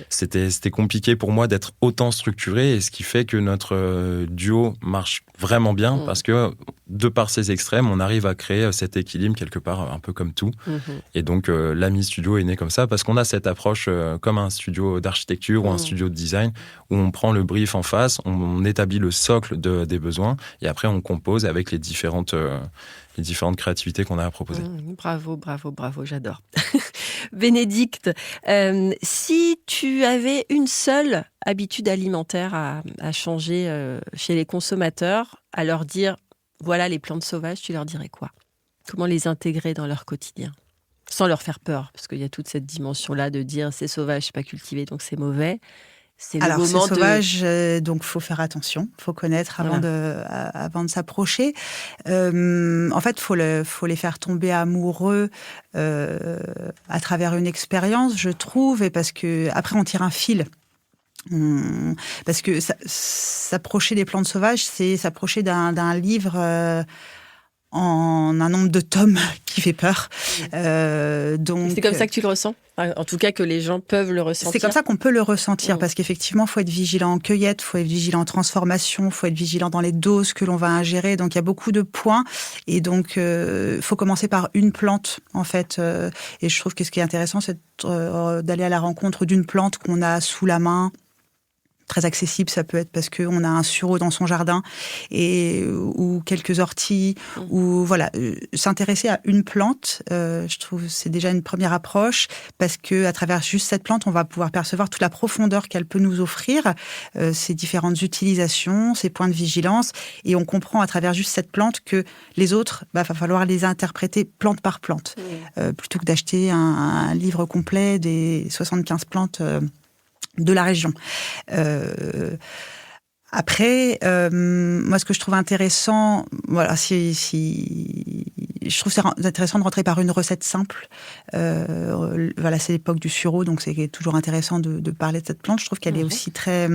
c'était compliqué pour moi d'être autant structuré, et ce qui fait que notre duo marche vraiment bien parce que de par ces extrêmes, on arrive à créer cet équilibre quelque part un peu comme tout. Et donc l'Ami Studio est né comme ça parce qu'on a cette approche comme un studio d'architecture ou un studio de design où on prend le brief en face, on établit le socle des besoins et après on compose avec les différentes créativités qu'on a à proposer. Bravo, j'adore. Bénédicte, si tu avais une seule habitude alimentaire à changer chez les consommateurs, à leur dire, voilà les plantes sauvages, tu leur dirais quoi? Comment les intégrer dans leur quotidien? Sans leur faire peur, parce qu'il y a toute cette dimension-là de dire, c'est sauvage, c'est pas cultivé, donc c'est mauvais. Alors, c'est sauvage, donc faut faire attention, faut connaître avant de s'approcher. En fait, faut les faire tomber amoureux à travers une expérience, je trouve, et parce que après on tire un fil. Parce que s'approcher des plantes sauvages, c'est s'approcher d'un livre en un nombre de tomes qui fait peur. Donc, c'est comme ça que tu le ressens? En tout cas, que les gens peuvent le ressentir. C'est comme ça qu'on peut le ressentir, parce qu'effectivement, il faut être vigilant en cueillette, il faut être vigilant en transformation, il faut être vigilant dans les doses que l'on va ingérer. Donc, il y a beaucoup de points. Et donc, il faut commencer par une plante, en fait. Et je trouve que ce qui est intéressant, c'est d'aller à la rencontre d'une plante qu'on a sous la main. Très accessible, ça peut être parce qu'on a un sureau dans son jardin ou quelques orties, ou voilà, s'intéresser à une plante, je trouve c'est déjà une première approche, parce que à travers juste cette plante, on va pouvoir percevoir toute la profondeur qu'elle peut nous offrir, ses différentes utilisations, ses points de vigilance, et on comprend à travers juste cette plante que les autres, va falloir les interpréter plante par plante, plutôt que d'acheter un livre complet des 75 plantes de la région. Après, moi, ce que je trouve intéressant, voilà, je trouve c'est intéressant de rentrer par une recette simple. Voilà, c'est l'époque du sureau, donc c'est toujours intéressant de parler de cette plante. Je trouve qu'elle est aussi très...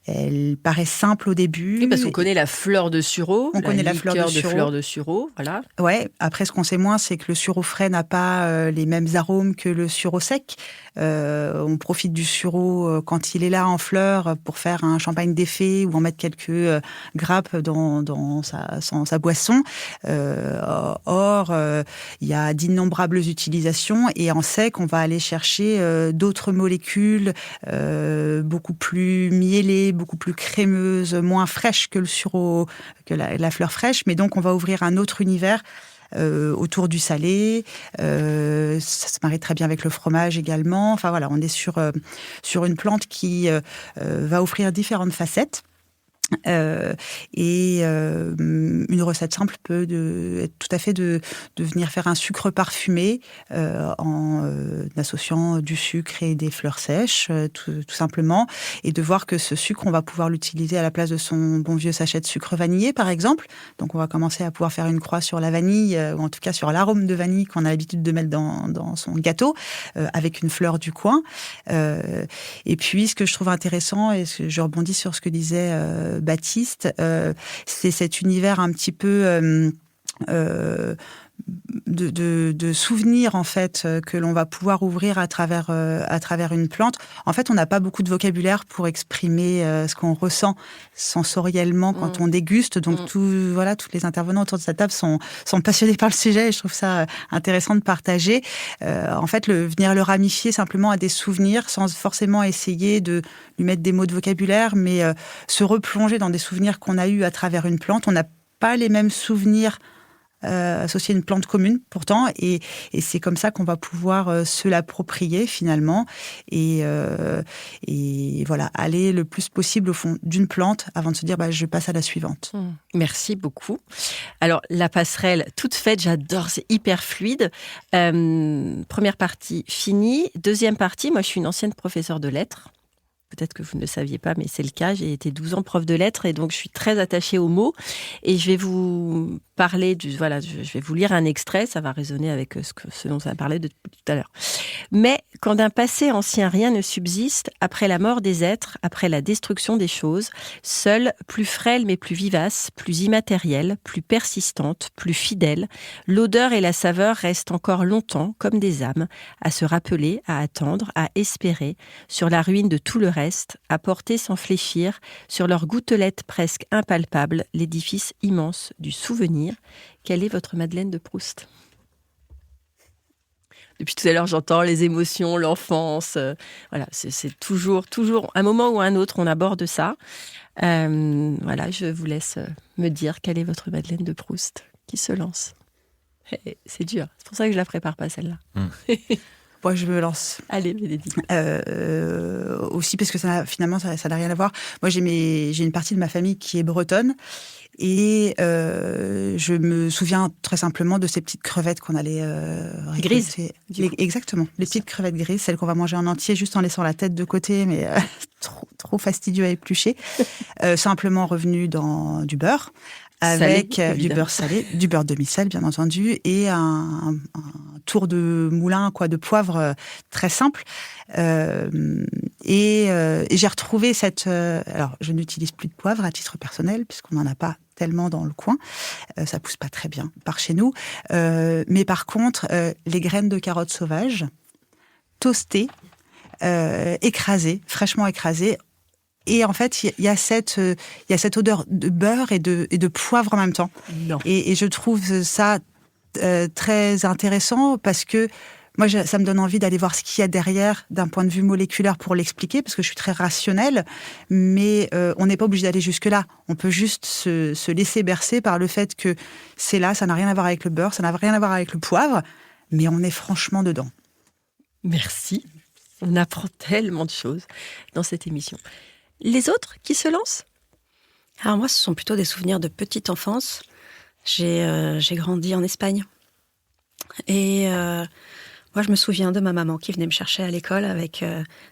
Elle paraît simple au début. Oui, parce qu'on connaît la fleur de sureau. On connaît la fleur de sureau, voilà. Ouais. Après, ce qu'on sait moins, c'est que le sureau frais n'a pas les mêmes arômes que le sureau sec. On profite du sureau quand il est là en fleur pour faire un champagne d'effet ou en mettre quelques grappes dans sa boisson. Or, il y a d'innombrables utilisations, et en sec, on va aller chercher d'autres molécules beaucoup plus mielées, beaucoup plus crémeuse, moins fraîche que le sureau, que la fleur fraîche. Mais donc, on va ouvrir un autre univers autour du salé. Ça se marie très bien avec le fromage également. Enfin voilà, on est sur une plante qui va offrir différentes facettes. Une recette simple peut être tout à fait de venir faire un sucre parfumé en associant du sucre et des fleurs sèches, tout simplement, et de voir que ce sucre, on va pouvoir l'utiliser à la place de son bon vieux sachet de sucre vanillé, par exemple. Donc on va commencer à pouvoir faire une croix sur la vanille, ou en tout cas sur l'arôme de vanille qu'on a l'habitude de mettre dans son gâteau, avec une fleur du coin. Et puis, ce que je trouve intéressant, et je rebondis sur ce que disait Baptiste, c'est cet univers un petit peu de souvenirs, en fait, que l'on va pouvoir ouvrir à travers une plante. En fait, on n'a pas beaucoup de vocabulaire pour exprimer ce qu'on ressent sensoriellement quand on déguste. Donc, tous les intervenants autour de cette table sont passionnés par le sujet, et je trouve ça intéressant de partager. En fait, venir le ramifier simplement à des souvenirs, sans forcément essayer de lui mettre des mots de vocabulaire, mais se replonger dans des souvenirs qu'on a eus à travers une plante. On a pas les mêmes souvenirs associés à une plante commune pourtant, et c'est comme ça qu'on va pouvoir se l'approprier finalement, et voilà, aller le plus possible au fond d'une plante avant de se dire je passe à la suivante. Merci beaucoup. Alors la passerelle toute faite, j'adore, c'est hyper fluide. Première partie finie. Deuxième partie, moi je suis une ancienne professeure de lettres. Peut-être que vous ne le saviez pas, mais c'est le cas. J'ai été 12 ans prof de lettres et donc je suis très attachée aux mots. Et je vais vous parler je vais vous lire un extrait. Ça va résonner avec ce dont ça parlait de tout à l'heure. Mais quand d'un passé ancien rien ne subsiste, après la mort des êtres, après la destruction des choses, seule, plus frêle mais plus vivace, plus immatérielle, plus persistante, plus fidèle, l'odeur et la saveur restent encore longtemps comme des âmes, à se rappeler, à attendre, à espérer, sur la ruine de tout le reste, à porter sans fléchir, sur leur gouttelette presque impalpable, l'édifice immense du souvenir. Quelle est votre Madeleine de Proust ? Depuis tout à l'heure, j'entends les émotions, l'enfance. Voilà, c'est toujours un moment ou un autre, on aborde ça. Voilà, je vous laisse me dire quelle est votre Madeleine de Proust qui se lance. C'est dur, c'est pour ça que je la prépare pas celle-là. Moi, je me lance. Allez, Bénédicte. Aussi parce que ça n'a rien à voir. Moi, j'ai une partie de ma famille qui est bretonne. Et je me souviens très simplement de ces petites crevettes qu'on allait grises. Exactement, les petites crevettes grises, celles qu'on va manger en entier juste en laissant la tête de côté, mais trop fastidieux à éplucher. Simplement revenu dans du beurre, avec salé, du beurre salé, du beurre demi-sel bien entendu, et un tour de moulin de poivre très simple. Et j'ai retrouvé cette... alors, je n'utilise plus de poivre à titre personnel, puisqu'on n'en a pas tellement dans le coin. Ça pousse pas très bien par chez nous. Mais par contre, les graines de carottes sauvages, toastées, écrasées, fraîchement écrasées. Et en fait, il y a cette odeur de beurre et de poivre en même temps. Non. Et je trouve ça très intéressant parce que moi, ça me donne envie d'aller voir ce qu'il y a derrière d'un point de vue moléculaire pour l'expliquer, parce que je suis très rationnelle, mais on n'est pas obligé d'aller jusque-là. On peut juste se laisser bercer par le fait que c'est là, ça n'a rien à voir avec le beurre, ça n'a rien à voir avec le poivre, mais on est franchement dedans. Merci. On apprend tellement de choses dans cette émission. Les autres qui se lancent ? Alors moi, ce sont plutôt des souvenirs de petite enfance. J'ai grandi en Espagne. Et moi, je me souviens de ma maman qui venait me chercher à l'école avec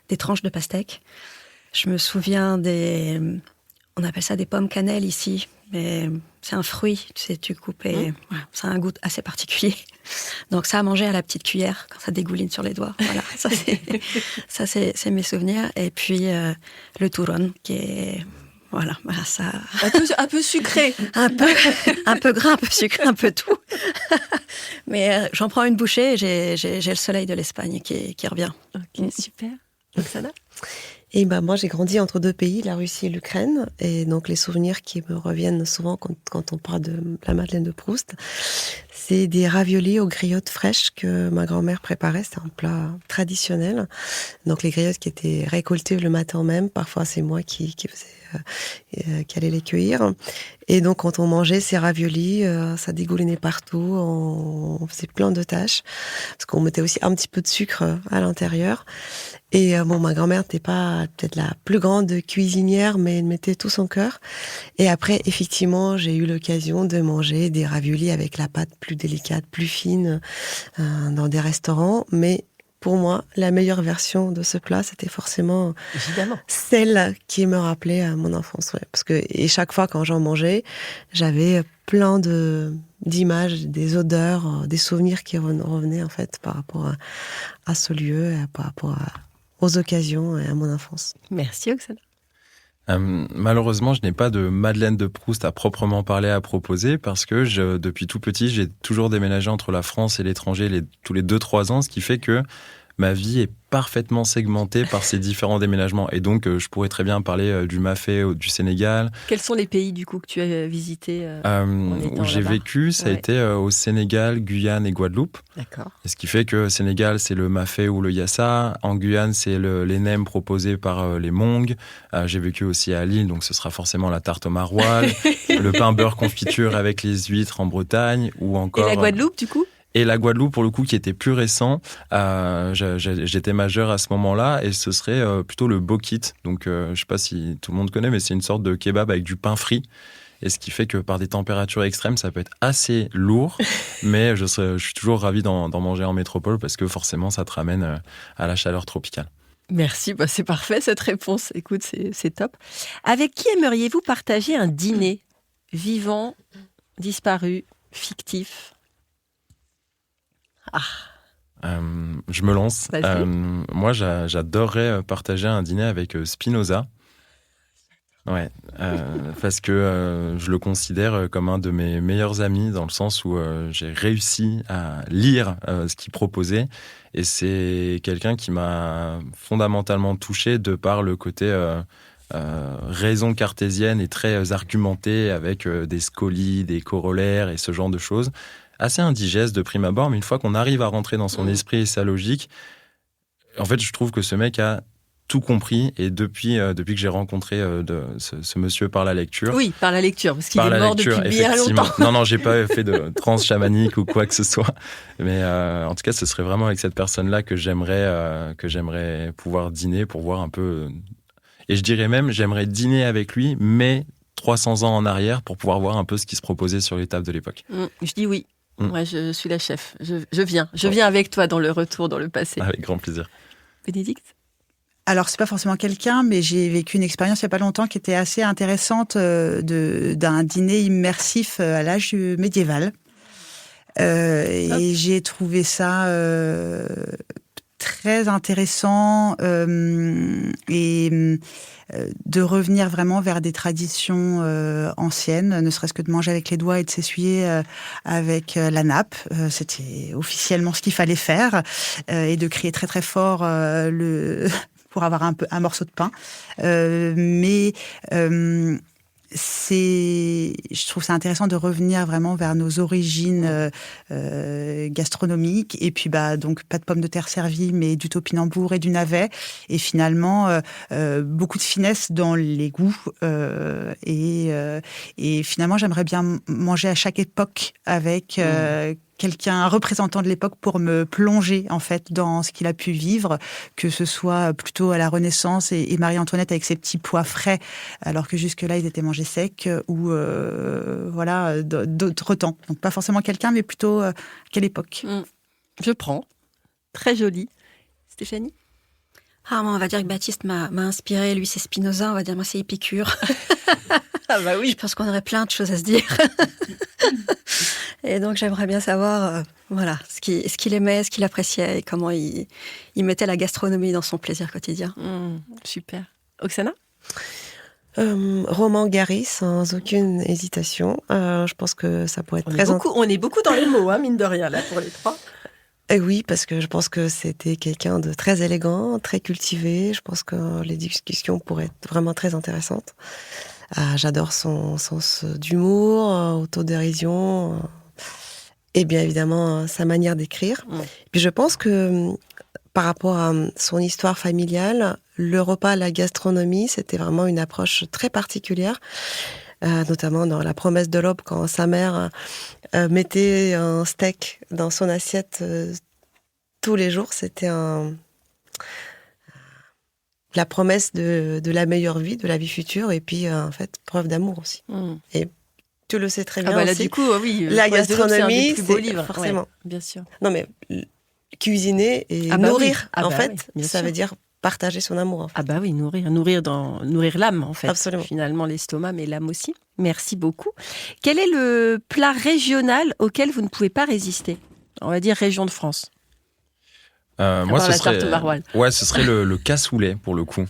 des tranches de pastèque. Je me souviens on appelle ça des pommes cannelle ici, mais c'est un fruit, tu sais, tu coupes et voilà, ça a un goût assez particulier. Donc ça à manger à la petite cuillère quand ça dégouline sur les doigts. Voilà, ça c'est mes souvenirs. Et puis le turrón qui est voilà ça un peu sucré, un peu gras, un peu sucré, un peu tout. Mais j'en prends une bouchée et j'ai le soleil de l'Espagne qui revient. Ok, super. Oksana ? Et moi, j'ai grandi entre deux pays, la Russie et l'Ukraine. Et donc, les souvenirs qui me reviennent souvent quand on parle de la Madeleine de Proust, c'est des raviolis aux griottes fraîches que ma grand-mère préparait. C'était un plat traditionnel. Donc, les griottes qui étaient récoltées le matin même. Parfois, c'est moi qui allait les cueillir. Et donc, quand on mangeait ces raviolis, ça dégoulinait partout. On faisait plein de tâches. Parce qu'on mettait aussi un petit peu de sucre à l'intérieur. Et ma grand-mère n'était pas peut-être la plus grande cuisinière, mais elle mettait tout son cœur. Et après, effectivement, j'ai eu l'occasion de manger des raviolis avec la pâte plus délicate, plus fine, dans des restaurants. Mais pour moi, la meilleure version de ce plat, c'était forcément évidemment celle qui me rappelait mon enfance. Ouais. Et chaque fois quand j'en mangeais, j'avais plein d'images, des odeurs, des souvenirs qui revenaient en fait par rapport à ce lieu, par rapport aux occasions et à mon enfance. Merci Oksana. Malheureusement, je n'ai pas de Madeleine de Proust à proprement parler à proposer parce que depuis tout petit, j'ai toujours déménagé entre la France et l'étranger tous les 2-3 ans, ce qui fait que ma vie est parfaitement segmentée par ces différents déménagements. Et donc, je pourrais très bien parler du Mafé du Sénégal. Quels sont les pays, du coup, que tu as visités où j'ai vécu, ça a été au Sénégal, Guyane et Guadeloupe. D'accord. Et ce qui fait que Sénégal, c'est le Mafé ou le Yassa. En Guyane, c'est les nems proposés par les Mongs. J'ai vécu aussi à Lille, donc ce sera forcément la tarte au maroilles, le pain beurre confiture avec les huîtres en Bretagne, ou encore... Et la Guadeloupe, du coup ? Et la Guadeloupe, pour le coup, qui était plus récent, j'étais majeur à ce moment-là, et ce serait plutôt le bokit. Donc, je sais pas si tout le monde connaît, mais c'est une sorte de kebab avec du pain frit. Et ce qui fait que par des températures extrêmes, ça peut être assez lourd, mais je suis toujours ravi d'en manger en métropole, parce que forcément, ça te ramène à la chaleur tropicale. Merci, c'est parfait cette réponse. Écoute, c'est top. Avec qui aimeriez-vous partager un dîner ? Vivant, disparu, fictif ? Je me lance. Moi, j'adorerais partager un dîner avec Spinoza. Ouais, parce que je le considère comme un de mes meilleurs amis, dans le sens où j'ai réussi à lire ce qu'il proposait. Et c'est quelqu'un qui m'a fondamentalement touché de par le côté raison cartésienne et très argumentée, avec des scolies, des corollaires et ce genre de choses. Assez indigeste de prime abord, mais une fois qu'on arrive à rentrer dans son esprit et sa logique, en fait, je trouve que ce mec a tout compris. Et depuis que j'ai rencontré ce monsieur par la lecture... Oui, par la lecture, parce qu'il est mort depuis bien longtemps. Non, j'ai pas fait de transe chamanique ou quoi que ce soit. Mais en tout cas, ce serait vraiment avec cette personne-là que j'aimerais pouvoir dîner pour voir un peu... Et je dirais même, j'aimerais dîner avec lui, mais 300 ans en arrière, pour pouvoir voir un peu ce qui se proposait sur les tables de l'époque. Je dis oui. Moi, je suis la chef. Je viens avec toi dans le retour, dans le passé. Avec grand plaisir. Bénédicte ? Alors, c'est pas forcément quelqu'un, mais j'ai vécu une expérience il y a pas longtemps qui était assez intéressante d'un dîner immersif à l'âge médiéval. Et j'ai trouvé ça très intéressant et de revenir vraiment vers des traditions anciennes, ne serait-ce que de manger avec les doigts et de s'essuyer avec la nappe. C'était officiellement ce qu'il fallait faire, et de crier très très fort pour avoir un morceau de pain. Je trouve ça intéressant de revenir vraiment vers nos origines gastronomiques, et puis donc pas de pommes de terre servies, mais du topinambour et du navet, et finalement beaucoup de finesse dans les goûts, et finalement j'aimerais bien manger à chaque époque avec un représentant de l'époque, pour me plonger en fait dans ce qu'il a pu vivre, que ce soit plutôt à la Renaissance et Marie-Antoinette avec ses petits pois frais, alors que jusque-là ils étaient mangés secs, ou d'autres temps. Donc pas forcément quelqu'un, mais plutôt quelle époque. Je prends. Très joli. Stéphanie ? Moi, on va dire que Baptiste m'a inspiré. Lui, c'est Spinoza. On va dire, moi, c'est Épicure. Ah bah oui. Je pense qu'on aurait plein de choses à se dire. Et donc, j'aimerais bien savoir ce qu'il aimait, ce qu'il appréciait, et comment il mettait la gastronomie dans son plaisir quotidien. Super. Oksana ? Roman Gary, sans aucune hésitation. Je pense que ça pourrait être On est beaucoup dans les mots, mine de rien, là, pour les trois. Et oui, parce que je pense que c'était quelqu'un de très élégant, très cultivé. Je pense que les discussions pourraient être vraiment très intéressantes. J'adore son sens d'humour, autodérision, et bien évidemment sa manière d'écrire. Puis je pense que par rapport à son histoire familiale, le repas, la gastronomie, c'était vraiment une approche très particulière. Notamment dans La promesse de l'aube, quand sa mère mettait un steak dans son assiette tous les jours, c'était la promesse de la meilleure vie, de la vie future, et puis en fait, preuve d'amour aussi. Et tu le sais très bien aussi. Du coup, oui. La gastronomie, c'est un des plus beaux c'est livres. forcément. Ouais, bien sûr. Non, mais cuisiner et nourrir, oui, ça veut dire partager son amour. En fait. Ah bah oui, nourrir l'âme, en fait. Absolument. Finalement, l'estomac, mais l'âme aussi. Merci beaucoup. Quel est le plat régional auquel vous ne pouvez pas résister ? On va dire région de France. Moi, ce serait, tarte au maroilles. Ouais, ce serait le cassoulet, pour le coup.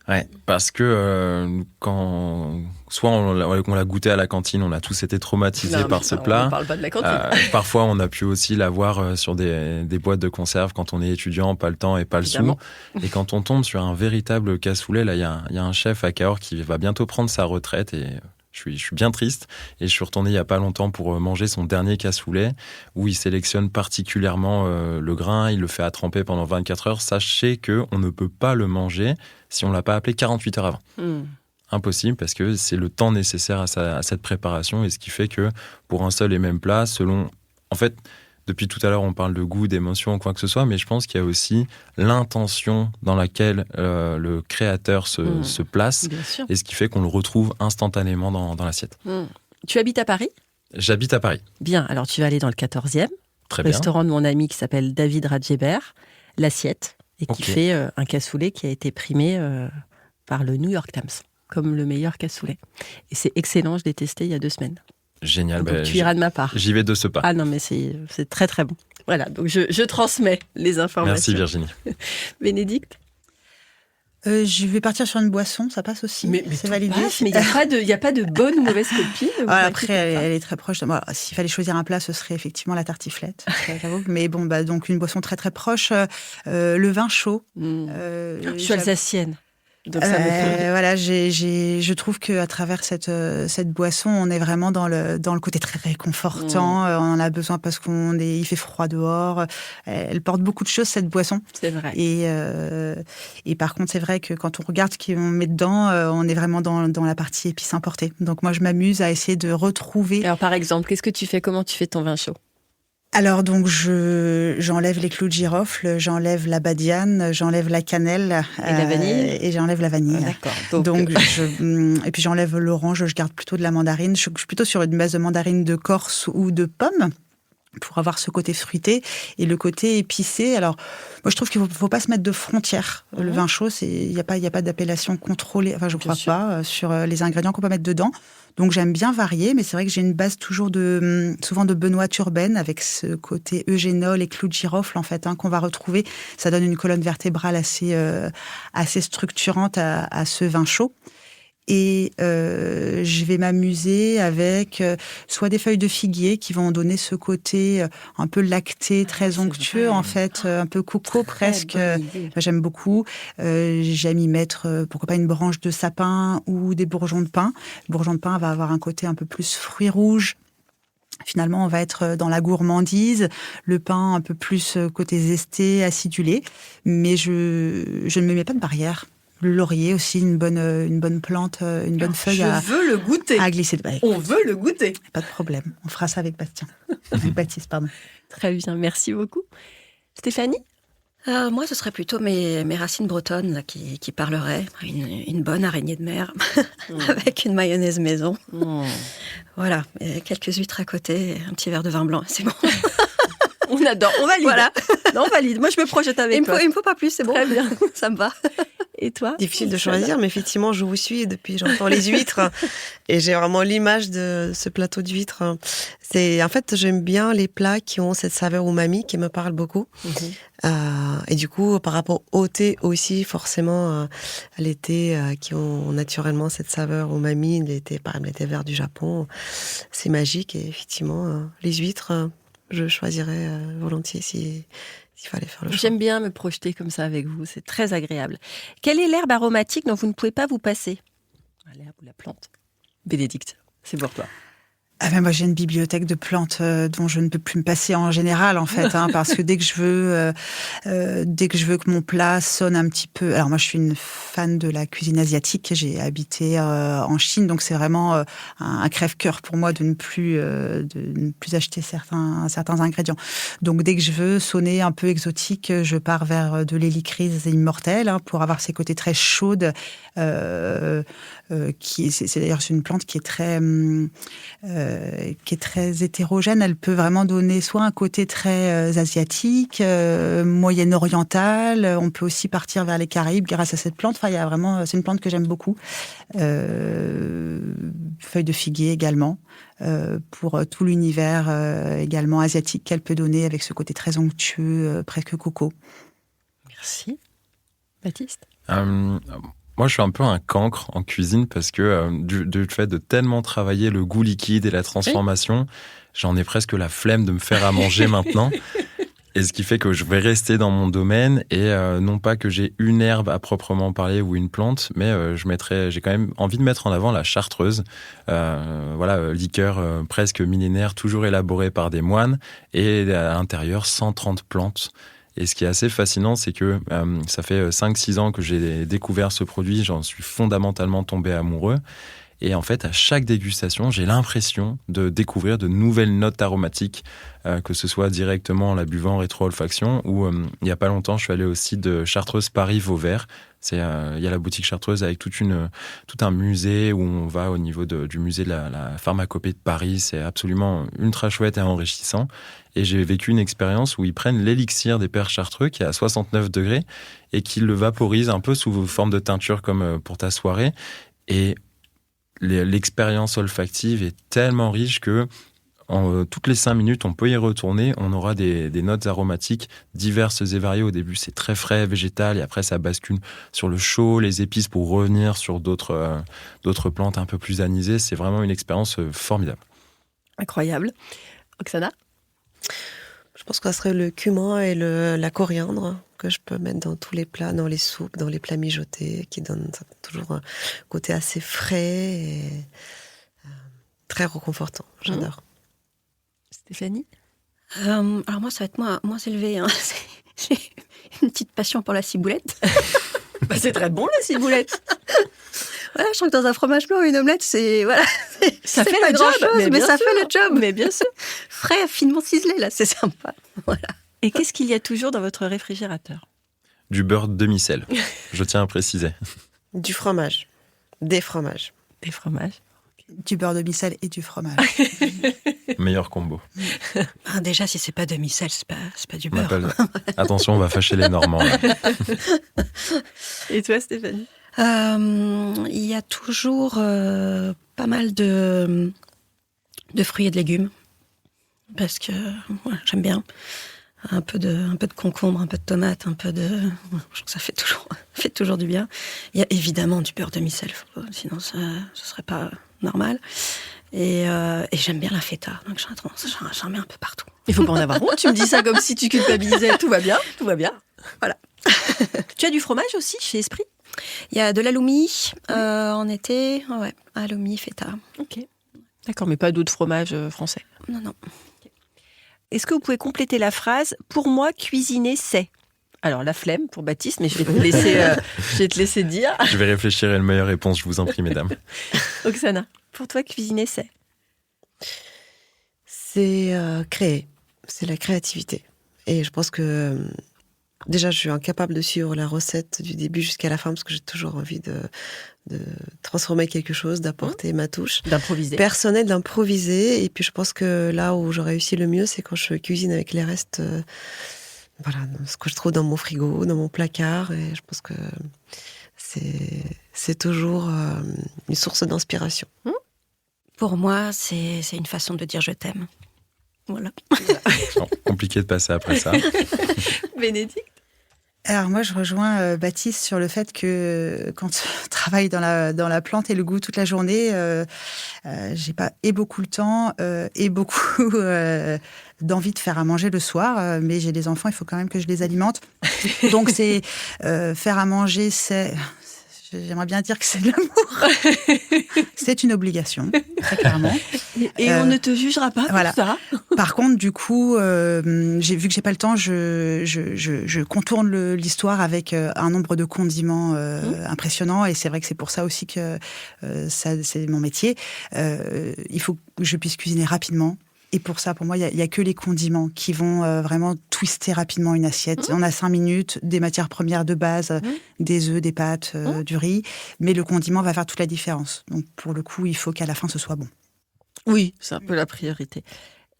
Ouais, parce que quand soit on l'a goûté à la cantine, on a tous été traumatisés par ce plat. On ne parle pas de la cantine. Parfois, on a pu aussi l'avoir sur des boîtes de conserve quand on est étudiant, pas le temps et pas le sou. Et quand on tombe sur un véritable cassoulet, là, il y a un chef à Cahors qui va bientôt prendre sa retraite et je suis bien triste. Et je suis retourné il n'y a pas longtemps pour manger son dernier cassoulet où il sélectionne particulièrement le grain, il le fait à tremper pendant 24 heures. Sachez qu'on ne peut pas le manger si on ne l'a pas appelé 48 heures avant. Impossible parce que c'est le temps nécessaire à cette préparation et ce qui fait que pour un seul et même plat, en fait, depuis tout à l'heure, on parle de goût, d'émotion ou quoi que ce soit, mais je pense qu'il y a aussi l'intention dans laquelle le créateur se place et ce qui fait qu'on le retrouve instantanément dans l'assiette. Tu habites à Paris ? J'habite à Paris. Bien, alors tu vas aller dans le 14e, Très bien. Restaurant de mon ami qui s'appelle David Radjebert, l'Assiette, et qui fait un cassoulet qui a été primé par le New York Times comme le meilleur cassoulet. Et c'est excellent, je l'ai testé il y a 2 semaines. Génial. Donc tu iras de ma part. J'y vais de ce pas. Ah non, mais c'est très très bon. Voilà, donc je transmets les informations. Merci Virginie. Bénédicte ? Je vais partir sur une boisson, ça passe aussi. Mais c'est validé. Mais il n'y a pas de bonne ou mauvaise copine. Après, elle est très proche de moi. S'il fallait choisir un plat, ce serait effectivement la tartiflette. J'avoue. Mais bon, donc une boisson très très proche. Le vin chaud. Je suis alsacienne. Donc ça voilà, je trouve qu'à travers cette boisson, on est vraiment dans le côté très réconfortant. On en a besoin parce il fait froid dehors. Elle porte beaucoup de choses, cette boisson. C'est vrai. Et par contre, c'est vrai que quand on regarde ce qu'on met dedans, on est vraiment dans la partie épices importées. Donc moi, je m'amuse à essayer de retrouver. Alors par exemple, qu'est-ce que tu fais ? Comment tu fais ton vin chaud ? Alors donc j'enlève les clous de girofle, j'enlève la badiane, j'enlève la cannelle et la vanille et j'enlève la vanille. D'accord. Donc et puis j'enlève l'orange, je garde plutôt de la mandarine. Je suis plutôt sur une base de mandarine de Corse ou de pomme pour avoir ce côté fruité et le côté épicé. Alors moi je trouve qu'il faut pas se mettre de frontières. Le vin chaud, il y a pas d'appellation contrôlée. Enfin je crois pas sur les ingrédients qu'on peut mettre dedans. Donc j'aime bien varier, mais c'est vrai que j'ai une base toujours souvent de Benoît Turben avec ce côté eugénol et clous de girofle en fait qu'on va retrouver. Ça donne une colonne vertébrale assez structurante à ce vin chaud. Et je vais m'amuser avec soit des feuilles de figuier qui vont donner ce côté un peu lacté, très onctueux en fait, un peu coco presque. J'aime beaucoup. J'aime y mettre, pourquoi pas une branche de sapin ou des bourgeons de pin. Le bourgeon de pin va avoir un côté un peu plus fruits rouges. Finalement, on va être dans la gourmandise, le pain un peu plus côté zesté, acidulé. Mais je ne me mets pas de barrière. Le laurier aussi, une bonne plante, une bonne feuille à glisser. On veut le goûter. Pas de problème. On fera ça avec Bastien. Avec Baptiste, pardon. Très bien, merci beaucoup. Stéphanie ? Moi, ce serait plutôt mes racines bretonnes là, qui parleraient. Une bonne araignée de mer avec une mayonnaise maison. Voilà, et quelques huîtres à côté, et un petit verre de vin blanc, c'est bon. On adore, on valide. Voilà. Non, on valide. Moi, je me projette avec toi. Il me faut pas plus, c'est bon. Très bien. Ça me va. Et toi ? Difficile de choisir, mais effectivement, je vous suis depuis j'entends les huîtres et j'ai vraiment l'image de ce plateau d'huîtres. En fait, j'aime bien les plats qui ont cette saveur umami qui me parle beaucoup. Et du coup, par rapport au thé aussi, forcément, les thés qui ont naturellement cette saveur umami, les thés, par exemple, les thés verts du Japon, c'est magique. Et effectivement, les huîtres, je choisirais volontiers s'il fallait faire le choix. J'aime bien me projeter comme ça avec vous, c'est très agréable. Quelle est l'herbe aromatique dont vous ne pouvez pas vous passer ? L'herbe ou la plante ? Bénédicte, c'est pour toi. Moi, j'ai une bibliothèque de plantes dont je ne peux plus me passer en général, en fait, parce que dès que je veux que mon plat sonne un petit peu. Alors moi, je suis une fan de la cuisine asiatique. J'ai habité en Chine, donc c'est vraiment un crève-cœur pour moi de ne plus acheter certains ingrédients. Donc dès que je veux sonner un peu exotique, je pars vers de l'hélicryse immortelle pour avoir ces côtés très chaudes. C'est d'ailleurs une plante qui est très hétérogène. Elle peut vraiment donner soit un côté très asiatique, moyen-oriental. On peut aussi partir vers les Caraïbes grâce à cette plante. Enfin, c'est une plante que j'aime beaucoup. Feuille de figuier également, pour tout l'univers également asiatique qu'elle peut donner avec ce côté très onctueux, presque coco. Merci. Baptiste ? Moi, je suis un peu un cancre en cuisine parce que du fait de tellement travailler le goût liquide et la transformation, j'en ai presque la flemme de me faire à manger maintenant. Et ce qui fait que je vais rester dans mon domaine et non pas que j'ai une herbe à proprement parler ou une plante, mais j'ai quand même envie de mettre en avant la chartreuse. Liqueur presque millénaire, toujours élaborée par des moines et à l'intérieur 130 plantes. Et ce qui est assez fascinant, c'est que ça fait 5-6 ans que j'ai découvert ce produit, j'en suis fondamentalement tombé amoureux. Et en fait, à chaque dégustation, j'ai l'impression de découvrir de nouvelles notes aromatiques, que ce soit directement en la buvant en rétro-olfaction ou il n'y a pas longtemps, je suis allé au site de Chartreuse Paris Vauvert. Il y a la boutique Chartreuse avec tout un musée où on va au niveau du musée de la pharmacopée de Paris. C'est absolument ultra chouette et enrichissant. Et j'ai vécu une expérience où ils prennent l'élixir des pères chartreux qui est à 69 degrés et qu'ils le vaporisent un peu sous forme de teinture comme pour ta soirée. Et l'expérience olfactive est tellement riche que toutes les 5 minutes, on peut y retourner. On aura des notes aromatiques diverses et variées. Au début, c'est très frais, végétal, et après, ça bascule sur le chaud, les épices pour revenir sur d'autres plantes un peu plus anisées. C'est vraiment une expérience formidable. Incroyable. Oksana ? Je pense que ça serait le cumin et la coriandre que je peux mettre dans tous les plats, dans les soupes, dans les plats mijotés, qui donnent toujours un côté assez frais et très réconfortant. J'adore. Stéphanie ? Alors moi, ça va être moins élevé. Hein. J'ai une petite passion pour la ciboulette. C'est très bon, la ciboulette. Voilà, je trouve que dans un fromage blanc, une omelette, Ça fait pas le job, grand-chose, mais ça fait le job. Mais bien sûr. Frais, finement ciselé, là, c'est sympa. Voilà. Et qu'est-ce qu'il y a toujours dans votre réfrigérateur ? Du beurre demi-sel, je tiens à préciser. Du fromage. Des fromages. Des fromages. Du beurre demi-sel et du fromage. Meilleur combo. Déjà, si c'est pas demi-sel, c'est pas du beurre. Attention, on va fâcher les Normands. Là. Et toi, Stéphanie ? Il y a toujours pas mal de fruits et de légumes. Parce que j'aime bien. Un peu de concombre, un peu de tomate, je trouve que ça fait toujours du bien. Il y a évidemment du beurre demi-sel, sinon ce serait pas normal. Et j'aime bien la feta, donc j'en mets un peu partout. Il faut pas en avoir honte, tu me dis ça comme si tu culpabilisais. Tout va bien. Voilà. Tu as du fromage aussi chez Esprit ? Il y a de l'halloumi en été, halloumi, feta. Ok. D'accord, mais pas d'autres fromages français ? Non. Est-ce que vous pouvez compléter la phrase « Pour moi, cuisiner, c'est ». Alors, la flemme pour Baptiste, mais je vais te laisser dire. Je vais réfléchir à une meilleure réponse, je vous en prie, mesdames. Oksana, pour toi, cuisiner, c'est ? C'est créer. C'est la créativité. Et je pense que déjà, je suis incapable de suivre la recette du début jusqu'à la fin parce que j'ai toujours envie de transformer quelque chose, d'apporter ma touche. D'improviser. Personnelle, d'improviser. Et puis, je pense que là où je réussis le mieux, c'est quand je cuisine avec les restes, ce que je trouve dans mon frigo, dans mon placard. Et je pense que c'est toujours une source d'inspiration. Pour moi, c'est une façon de dire je t'aime. Voilà. Bon, compliqué de passer après ça. Bénédicte ? Alors moi, je rejoins Baptiste sur le fait que quand on travaille dans la plante et le goût toute la journée, j'ai pas beaucoup le temps et beaucoup d'envie de faire à manger le soir. Mais j'ai des enfants, il faut quand même que je les alimente. Donc c'est faire à manger, j'aimerais bien dire que c'est de l'amour. C'est une obligation, très clairement. Et on ne te jugera pas voilà. pour ça. Par contre, du coup, vu que j'ai pas le temps, je contourne l'histoire avec un nombre de condiments impressionnant. Et c'est vrai que c'est pour ça aussi que c'est mon métier. Il faut que je puisse cuisiner rapidement. Et pour ça, pour moi, il y a que les condiments qui vont vraiment twister rapidement une assiette. On a 5 minutes, des matières premières de base, des œufs, des pâtes, du riz. Mais le condiment va faire toute la différence. Donc, pour le coup, il faut qu'à la fin, ce soit bon. Oui, c'est un peu la priorité.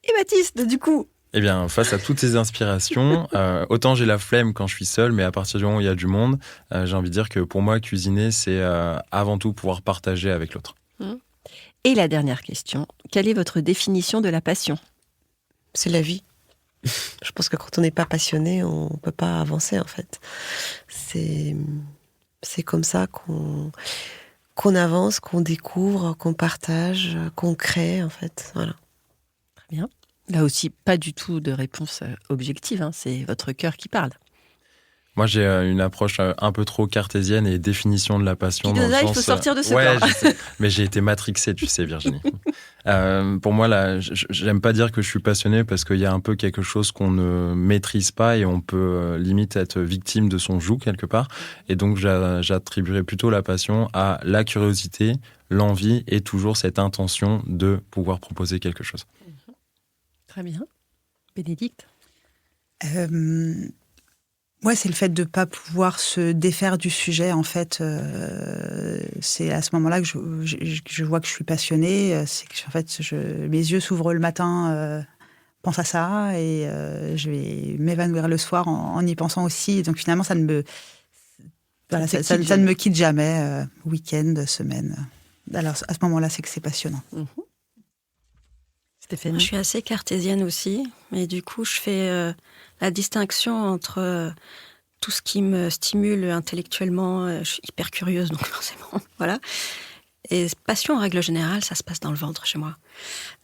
Et Baptiste, du coup ? Eh bien, face à toutes ces inspirations, autant j'ai la flemme quand je suis seul, mais à partir du moment où il y a du monde, j'ai envie de dire que pour moi, cuisiner, c'est avant tout pouvoir partager avec l'autre. Et la dernière question, quelle est votre définition de la passion ? C'est la vie. Je pense que quand on n'est pas passionné, on ne peut pas avancer, en fait. C'est C'est comme ça qu'on avance, qu'on découvre, qu'on partage, qu'on crée, en fait. Voilà. Très bien. Là aussi, pas du tout de réponse objective, hein, c'est votre cœur qui parle. Moi, j'ai une approche un peu trop cartésienne et définition de la passion. Qui dans le il sens, faut sortir de ce ouais, corps. je sais, mais j'ai été matrixé, tu sais, Virginie. Pour moi, là, j'aime pas dire que je suis passionné parce qu'il y a un peu quelque chose qu'on ne maîtrise pas et on peut limite être victime de son joug quelque part. Et donc, j'attribuerais plutôt la passion à la curiosité, l'envie et toujours cette intention de pouvoir proposer quelque chose. Très bien. Bénédicte? Ouais, c'est le fait de ne pas pouvoir se défaire du sujet, en fait. C'est à ce moment-là que je vois que je suis passionnée. C'est que, en fait, mes yeux s'ouvrent le matin, pense à ça, et je vais m'évanouir le soir en y pensant aussi. Et donc, finalement, ça ne me quitte jamais, week-end, semaine. Alors, à ce moment-là, c'est que c'est passionnant. Stéphanie? Je suis assez cartésienne aussi, mais du coup, je fais la distinction entre tout ce qui me stimule intellectuellement. Je suis hyper curieuse, donc forcément, voilà. Et passion, en règle générale, ça se passe dans le ventre chez moi.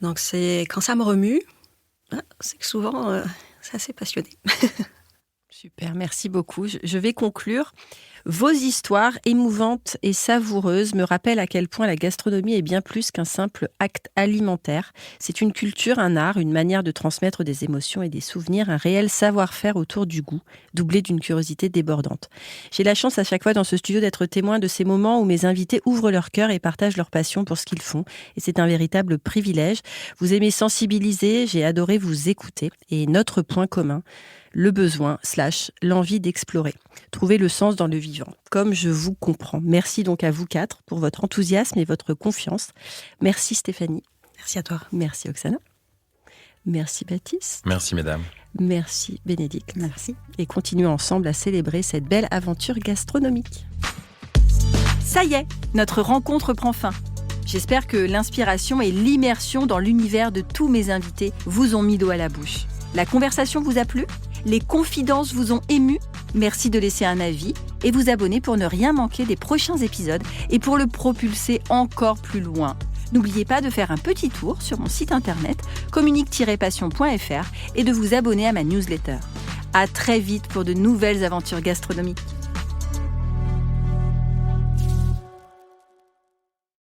Donc, c'est quand ça me remue, c'est que souvent, c'est assez passionné. Super, merci beaucoup. Je vais conclure. Vos histoires émouvantes et savoureuses me rappellent à quel point la gastronomie est bien plus qu'un simple acte alimentaire. C'est une culture, un art, une manière de transmettre des émotions et des souvenirs, un réel savoir-faire autour du goût, doublé d'une curiosité débordante. J'ai la chance à chaque fois dans ce studio d'être témoin de ces moments où mes invités ouvrent leur cœur et partagent leur passion pour ce qu'ils font. Et c'est un véritable privilège. Vous aimez sensibiliser, j'ai adoré vous écouter. Et notre point commun, le besoin / l'envie d'explorer. Trouver le sens dans le vivant, comme je vous comprends. Merci donc à vous 4 pour votre enthousiasme et votre confiance. Merci Stéphanie. Merci à toi. Merci Oksana. Merci Baptiste. Merci, mesdames. Merci Bénédicte. Merci. Et continuons ensemble à célébrer cette belle aventure gastronomique. Ça y est, notre rencontre prend fin. J'espère que l'inspiration et l'immersion dans l'univers de tous mes invités vous ont mis l'eau à la bouche. La conversation vous a plu ? Les confidences vous ont ému ? Merci de laisser un avis et vous abonner pour ne rien manquer des prochains épisodes et pour le propulser encore plus loin. N'oubliez pas de faire un petit tour sur mon site internet communique-passion.fr et de vous abonner à ma newsletter. À très vite pour de nouvelles aventures gastronomiques.